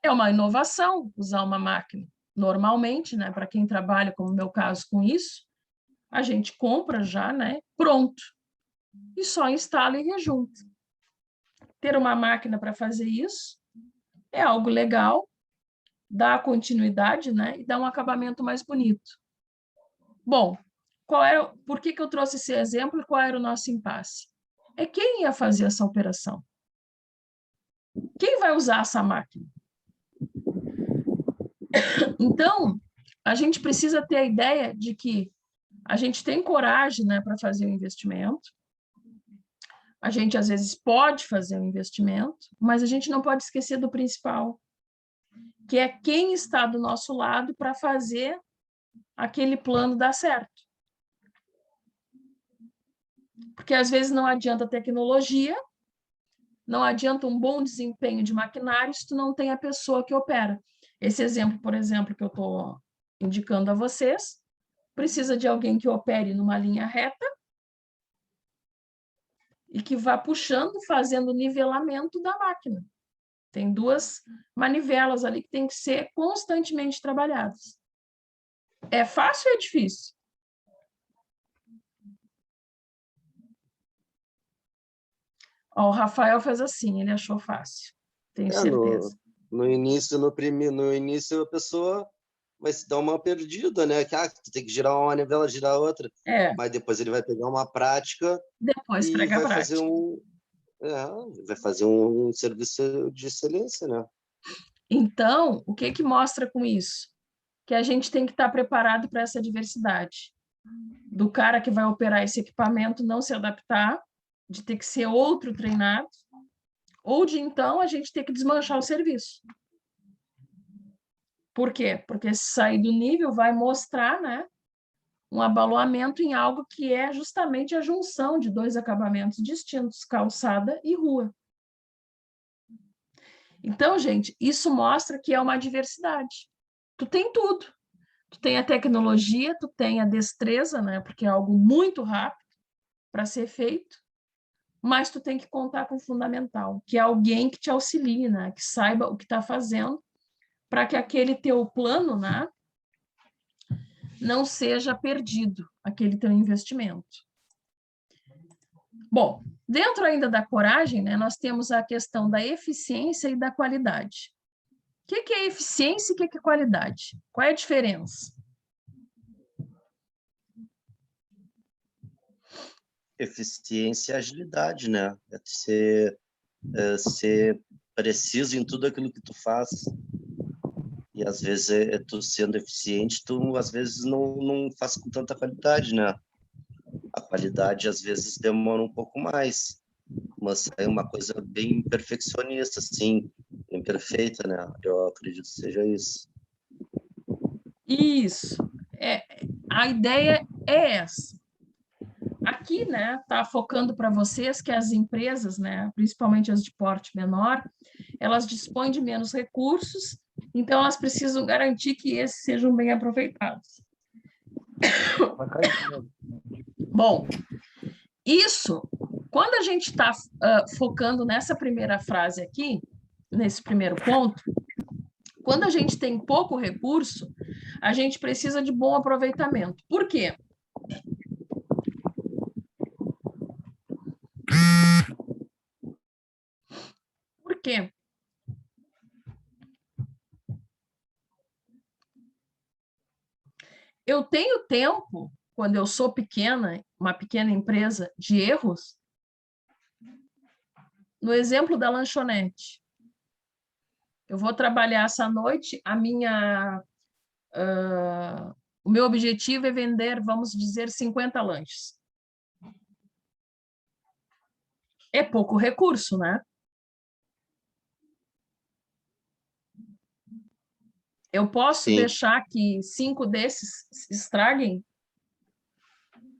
Speaker 1: É uma inovação usar uma máquina. Normalmente, né, para quem trabalha, como no meu caso, com isso, a gente compra já, né, pronto, e só instala e rejunta. Ter uma máquina para fazer isso é algo legal, dá continuidade, né, e dá um acabamento mais bonito. Bom, por que eu trouxe esse exemplo e qual era o nosso impasse? É quem ia fazer essa operação? Quem vai usar essa máquina? Então, a gente precisa ter a ideia de que a gente tem coragem, né, para fazer o investimento, a gente, às vezes, pode fazer um investimento, mas a gente não pode esquecer do principal, que é quem está do nosso lado para fazer aquele plano dar certo. Porque, às vezes, não adianta tecnologia, não adianta um bom desempenho de maquinário se tu não tem a pessoa que opera. Esse exemplo, por exemplo, que eu estou indicando a vocês, precisa de alguém que opere numa linha reta e que vá puxando, fazendo o nivelamento da máquina. Tem 2 manivelas ali que têm que ser constantemente trabalhadas. É fácil ou é difícil? Ó, o Rafael fez assim, ele achou fácil. Tenho certeza.
Speaker 7: No início a pessoa vai se dar uma perdida, né? Que tu tem que girar uma manivela, girar outra. Mas depois ele vai pegar uma prática
Speaker 1: depois
Speaker 7: e
Speaker 1: prega a
Speaker 7: vai
Speaker 1: prática.
Speaker 7: fazer vai fazer um serviço de excelência, né?
Speaker 1: Então, o que mostra com isso? Que a gente tem que estar preparado para essa diversidade. Do cara que vai operar esse equipamento não se adaptar, de ter que ser outro treinado, ou de, então, a gente ter que desmanchar o serviço. Por quê? Porque se sair do nível vai mostrar, né, um abaloamento em algo que é justamente a junção de dois acabamentos distintos, calçada e rua. Então, gente, isso mostra que é uma diversidade. Tu tem tudo. Tu tem a tecnologia, tu tem a destreza, né, porque é algo muito rápido para ser feito, mas tu tem que contar com o fundamental, que é alguém que te auxilie, né, que saiba o que está fazendo, para que aquele teu plano, né, não seja perdido, aquele teu investimento. Bom, dentro ainda da coragem, né, nós temos a questão da eficiência e da qualidade. O que é eficiência e o que é qualidade? Qual é a diferença?
Speaker 7: Eficiência e agilidade, né? Ser preciso em tudo aquilo que tu faz. E às vezes tu sendo eficiente, tu às vezes não faz com tanta qualidade, né? A qualidade às vezes demora um pouco mais, mas é uma coisa bem perfeccionista, assim, bem perfeita, né? Eu acredito que seja isso.
Speaker 1: Isso. A ideia é essa. Aqui, né, tá focando para vocês que as empresas, né, principalmente as de porte menor, elas dispõem de menos recursos, então elas precisam garantir que esses sejam bem aproveitados. Bom, isso, quando a gente está focando nessa primeira frase aqui, nesse primeiro ponto, quando a gente tem pouco recurso, a gente precisa de bom aproveitamento. Por quê? Por quê? Eu tenho tempo, quando eu sou pequena, uma pequena empresa, de erros. No exemplo da lanchonete, eu vou trabalhar essa noite, o meu objetivo é vender, vamos dizer, 50 lanches. É pouco recurso, né? Eu posso deixar que 5 desses estraguem?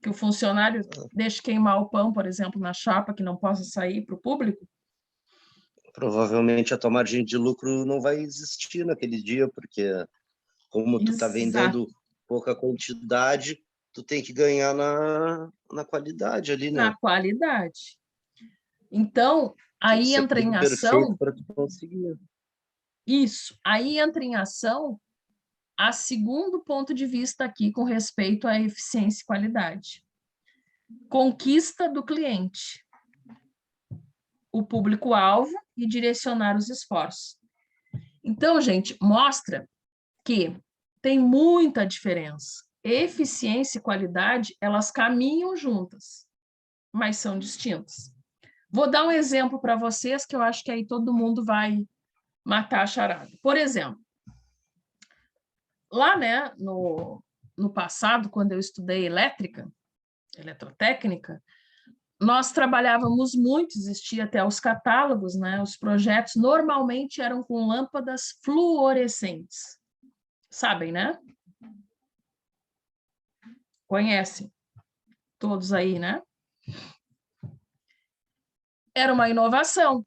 Speaker 1: Que o funcionário deixe queimar o pão, por exemplo, na chapa, que não possa sair para o público?
Speaker 7: Provavelmente a tua margem de lucro não vai existir naquele dia, porque como tu está vendendo pouca quantidade, tu tem que ganhar na qualidade ali, né?
Speaker 1: Na qualidade. Então, aí entra em ação...
Speaker 7: para tu conseguir.
Speaker 1: Isso. Aí entra em ação a segundo ponto de vista aqui com respeito à eficiência e qualidade. Conquista do cliente. O público-alvo e direcionar os esforços. Então, gente, mostra que tem muita diferença. Eficiência e qualidade, elas caminham juntas, mas são distintas. Vou dar um exemplo para vocês, que eu acho que aí todo mundo vai matar a charada. Por exemplo, lá, né, no passado, quando eu estudei eletrotécnica, nós trabalhávamos muito, existia até os catálogos, né? Os projetos normalmente eram com lâmpadas fluorescentes. Sabem, né? Conhecem todos aí, né? Era uma inovação.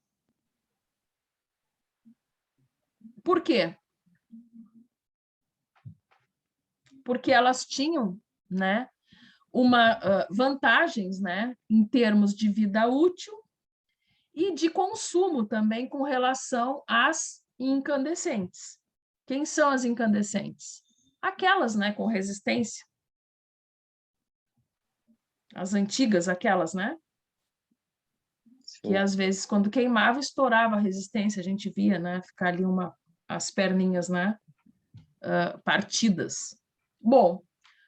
Speaker 1: Por quê? Porque elas tinham, né, vantagens, né, em termos de vida útil e de consumo também com relação às incandescentes. Quem são as incandescentes? Aquelas, né, com resistência. As antigas, aquelas, né? Que às vezes, quando queimava, estourava a resistência, a gente via, né, ficar ali as perninhas, né, partidas. Bom,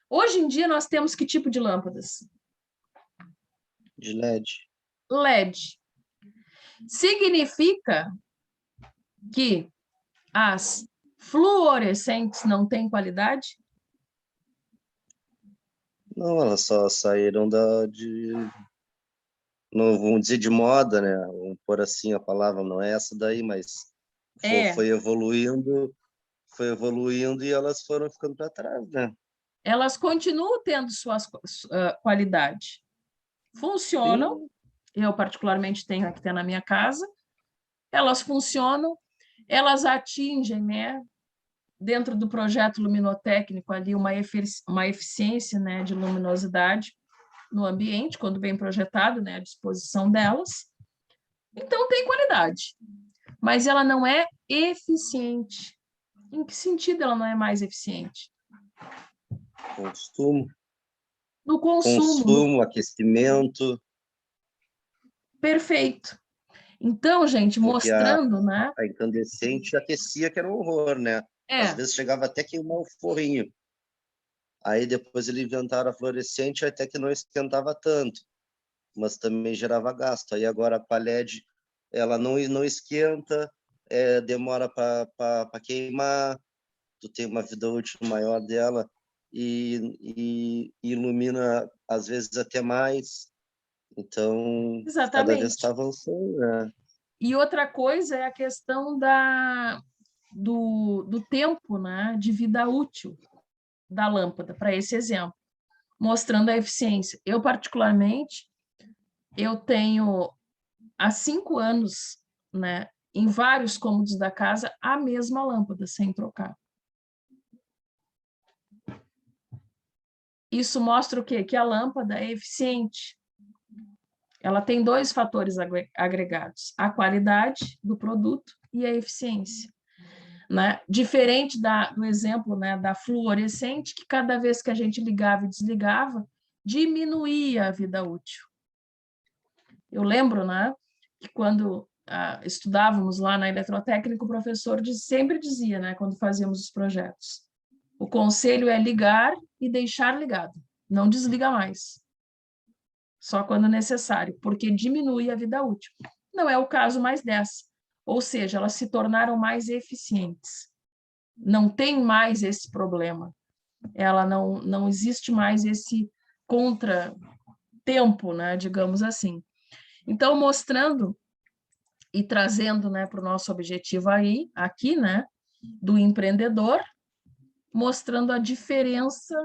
Speaker 1: hoje em dia nós temos que tipo de lâmpadas?
Speaker 7: De LED.
Speaker 1: LED. Significa que as fluorescentes não têm qualidade?
Speaker 7: Não, elas só saíram não vamos dizer de moda, né? Vamos pôr assim a palavra, não é essa daí, mas foi evoluindo e elas foram ficando para trás, né?
Speaker 1: Elas continuam tendo suas qualidade. Funcionam,
Speaker 7: Sim.
Speaker 1: eu particularmente tenho aqui na minha casa, elas funcionam, elas atingem, né, dentro do projeto luminotécnico ali uma eficiência, né, de luminosidade no ambiente, quando bem projetado, né, à disposição delas. Então, tem qualidade, mas ela não é eficiente. Em que sentido ela não é mais eficiente?
Speaker 7: Consumo.
Speaker 1: No consumo.
Speaker 7: Consumo, aquecimento.
Speaker 1: Perfeito. Então, gente,
Speaker 7: Porque
Speaker 1: mostrando, né?
Speaker 7: A incandescente aquecia, que era um horror, né? Às vezes chegava até a queimar o forrinho. Aí depois eles inventaram a fluorescente, até que não esquentava tanto, mas também gerava gasto. Aí agora a LED, ela não esquenta, demora para queimar, tu tem uma vida útil maior dela e ilumina às vezes até mais. Então, cada vez está avançando, né?
Speaker 1: E outra coisa é a questão do tempo, né, de vida útil da lâmpada, para esse exemplo, mostrando a eficiência. Eu, particularmente, eu tenho há 5 anos, né, em vários cômodos da casa, a mesma lâmpada, sem trocar. Isso mostra o quê? Que a lâmpada é eficiente. Ela tem 2 fatores agregados, a qualidade do produto e a eficiência. Né? Diferente do exemplo, né, da fluorescente, que cada vez que a gente ligava e desligava, diminuía a vida útil. Eu lembro, né, que quando estudávamos lá na eletrotécnica, o professor sempre dizia, né, quando fazíamos os projetos, o conselho é ligar e deixar ligado, não desliga mais. Só quando necessário, porque diminui a vida útil. Não é o caso mais dessa. Ou seja, elas se tornaram mais eficientes. Não tem mais esse problema. Ela não existe mais esse contratempo, né, digamos assim. Então, mostrando e trazendo, né, para o nosso objetivo aqui, né, do empreendedor, mostrando a diferença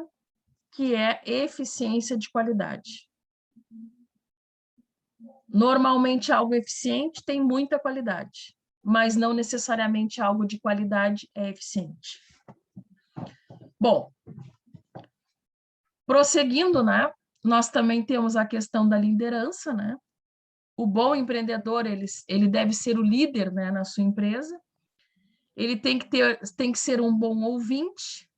Speaker 1: que é eficiência de qualidade. Normalmente, algo eficiente tem muita qualidade, mas não necessariamente algo de qualidade é eficiente. Bom, prosseguindo, né? Nós também temos a questão da liderança, né? O bom empreendedor, ele deve ser o líder, né, na sua empresa. Ele tem que ser um bom ouvinte,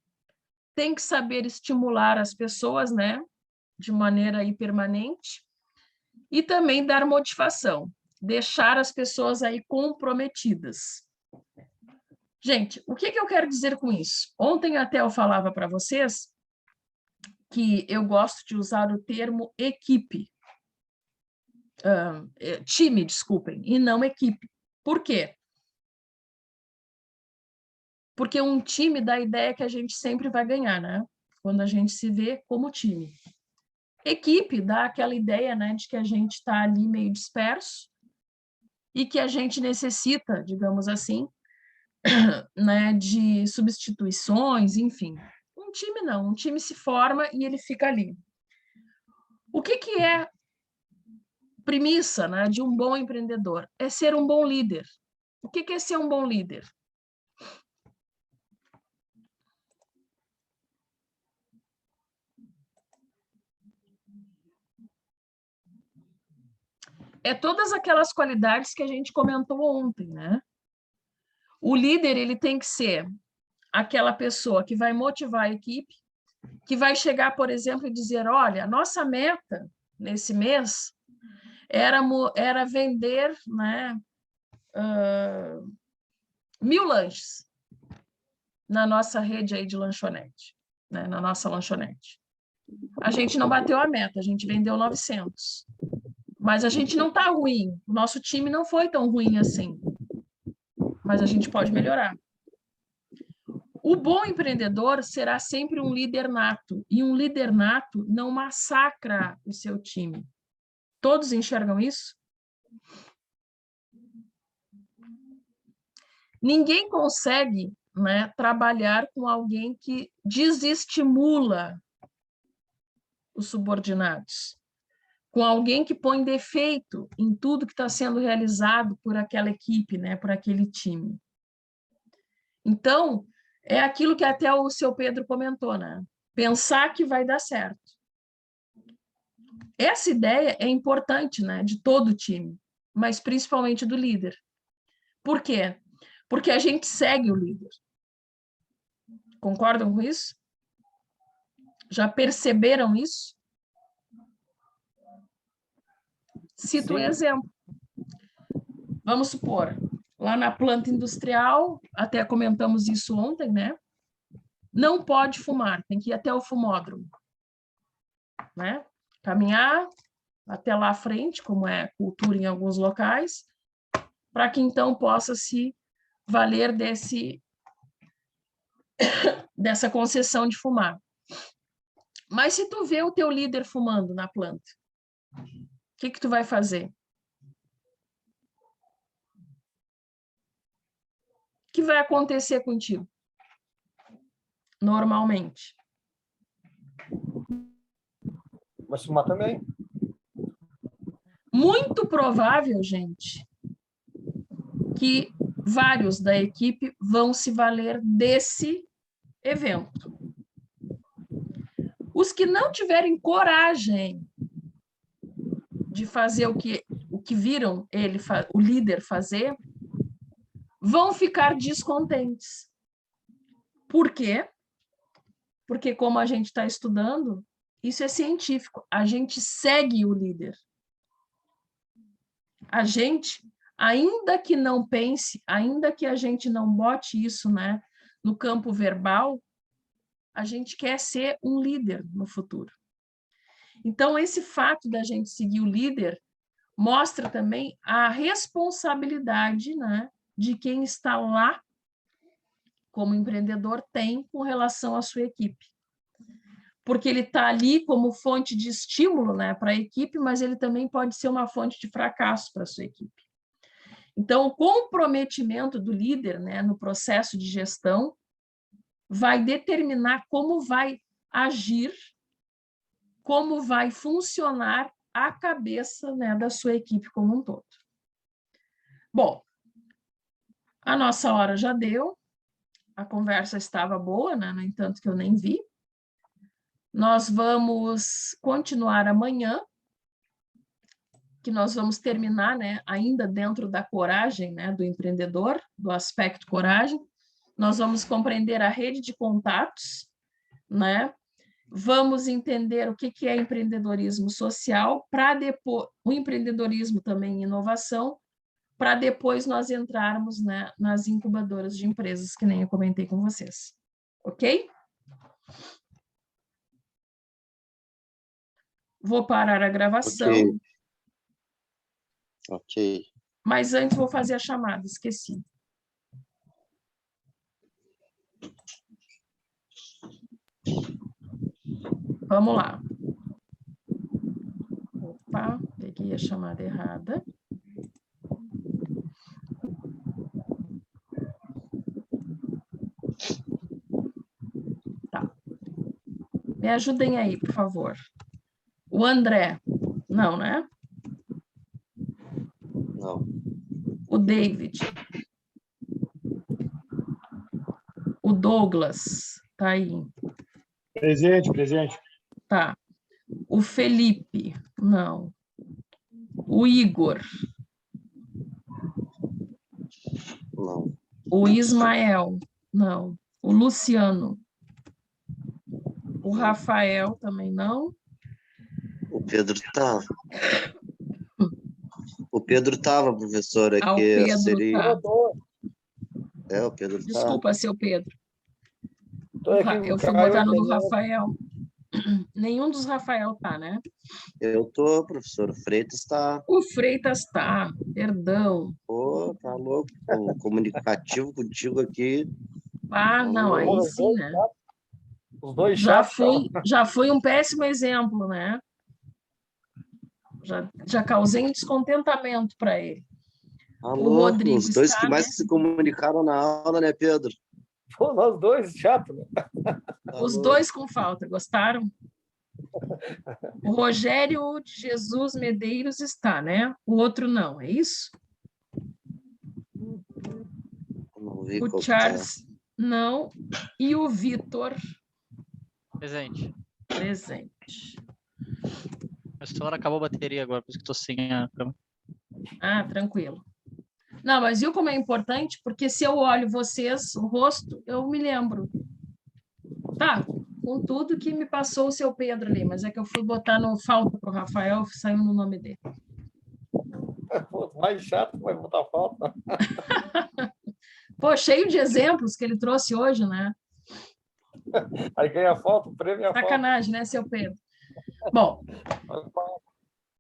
Speaker 1: tem que saber estimular as pessoas, né, de maneira permanente, e também dar motivação, deixar as pessoas aí comprometidas. Gente, o que eu quero dizer com isso? Ontem até eu falava para vocês que eu gosto de usar o termo equipe, time, desculpem, e não equipe. Por quê? Porque um time dá a ideia que a gente sempre vai ganhar, né? Quando a gente se vê como time. Equipe dá aquela ideia, né, de que a gente está ali meio disperso e que a gente necessita, digamos assim, né, de substituições, enfim. Um time não, um time se forma e ele fica ali. O que é premissa, né, de um bom empreendedor? É ser um bom líder. O que é ser um bom líder? É todas aquelas qualidades que a gente comentou ontem, né? O líder, ele tem que ser aquela pessoa que vai motivar a equipe, que vai chegar, por exemplo, e dizer, olha, a nossa meta nesse mês era vender, né, 1000 lanches na nossa rede aí de lanchonete, né, na nossa lanchonete. A gente não bateu a meta, a gente vendeu 900. Mas a gente não está ruim, o nosso time não foi tão ruim assim. Mas a gente pode melhorar. O bom empreendedor será sempre um líder nato, e um líder nato não massacra o seu time. Todos enxergam isso? Ninguém consegue, né, trabalhar com alguém que desestimula os subordinados, com alguém que põe defeito em tudo que está sendo realizado por aquela equipe, né, por aquele time. Então, é aquilo que até o seu Pedro comentou, né? Pensar que vai dar certo. Essa ideia é importante, né, de todo o time, mas principalmente do líder. Por quê? Porque a gente segue o líder. Concordam com isso? Já perceberam isso? Cito um exemplo. Vamos supor, lá na planta industrial, até comentamos isso ontem, né? Não pode fumar, tem que ir até o fumódromo, né? Caminhar até lá à frente, como é cultura em alguns locais, para que então possa se valer dessa concessão de fumar. Mas se tu vê o teu líder fumando na planta, o que tu vai fazer? O que vai acontecer contigo? Normalmente.
Speaker 2: Mas fumar também.
Speaker 1: Muito provável, gente, que vários da equipe vão se valer desse evento. Os que não tiverem coragem de fazer o que viram o líder fazer, vão ficar descontentes. Por quê? Porque, como a gente está estudando, isso é científico, a gente segue o líder. A gente, ainda que não pense, ainda que a gente não bote isso, né, no campo verbal, a gente quer ser um líder no futuro. Então, esse fato da gente seguir o líder mostra também a responsabilidade, né, de quem está lá como empreendedor tem com relação à sua equipe. Porque ele está ali como fonte de estímulo, né, para a equipe, mas ele também pode ser uma fonte de fracasso para a sua equipe. Então, o comprometimento do líder, né, no processo de gestão vai determinar como vai agir, como vai funcionar a cabeça, né, da sua equipe como um todo. Bom, a nossa hora já deu, a conversa estava boa, né, no entanto que eu nem vi. Nós vamos continuar amanhã, que nós vamos terminar, né, ainda dentro da coragem, né, do empreendedor, do aspecto coragem. Nós vamos compreender a rede de contatos, né? Vamos entender o que é empreendedorismo social, para depois o empreendedorismo também em inovação, para depois nós entrarmos, né, nas incubadoras de empresas, que nem eu comentei com vocês. Ok? Vou parar a gravação.
Speaker 7: Ok.
Speaker 1: Mas antes vou fazer a chamada, esqueci. Vamos lá. Opa, peguei a chamada errada. Tá. Me ajudem aí, por favor. O André. Não, né?
Speaker 7: Não.
Speaker 1: O David. O Douglas. Tá aí.
Speaker 8: Presente, presente.
Speaker 1: Tá. O Felipe. Não. O Igor.
Speaker 7: Não.
Speaker 1: O Ismael. Não. O Luciano. O Rafael também não.
Speaker 7: O Pedro estava. O Pedro estava, professora,
Speaker 1: Ah, o
Speaker 7: que
Speaker 1: Pedro
Speaker 7: seria...
Speaker 1: tá.
Speaker 7: É, o Pedro está.
Speaker 1: Desculpa, seu Pedro. Eu fui
Speaker 2: Caio,
Speaker 1: botar no do Rafael. Nenhum dos Rafael tá, né?
Speaker 7: Eu tô, professor. O Freitas está.
Speaker 1: O Freitas tá, perdão.
Speaker 7: Pô, tá louco. O comunicativo contigo aqui.
Speaker 1: Ah, não, aí sim, né?
Speaker 8: Os dois
Speaker 1: Já
Speaker 8: chatos.
Speaker 1: foi um péssimo exemplo, né? Já causei um descontentamento para ele.
Speaker 7: Alô,
Speaker 1: O Rodrigo
Speaker 7: os dois
Speaker 1: está,
Speaker 7: que mais
Speaker 1: né?
Speaker 7: se comunicaram na aula, né, Pedro?
Speaker 8: Pô, nós dois chatos, né?
Speaker 1: Os
Speaker 7: Alô.
Speaker 1: dois com falta, gostaram? O Rogério de Jesus Medeiros está, né? O outro não, é isso?
Speaker 7: Não vi
Speaker 1: O
Speaker 7: qual que
Speaker 1: Charles não. E o Vitor
Speaker 9: Presente.
Speaker 1: presente.
Speaker 9: Meu celular acabou a bateria agora, por isso que estou sem a câmera.
Speaker 1: Ah, tranquilo. Não, mas viu como é importante? Porque se eu olho vocês, o rosto, eu me lembro. Tá, com tudo que me passou o seu Pedro ali, mas é que eu fui botar no falta para o Rafael, saiu no nome dele.
Speaker 8: Pô, mais chato, vai botar falta.
Speaker 1: Pô, cheio de exemplos que ele trouxe hoje, né?
Speaker 8: Aí ganha falta, o prêmio é a falta.
Speaker 1: Sacanagem, né, seu Pedro? Bom,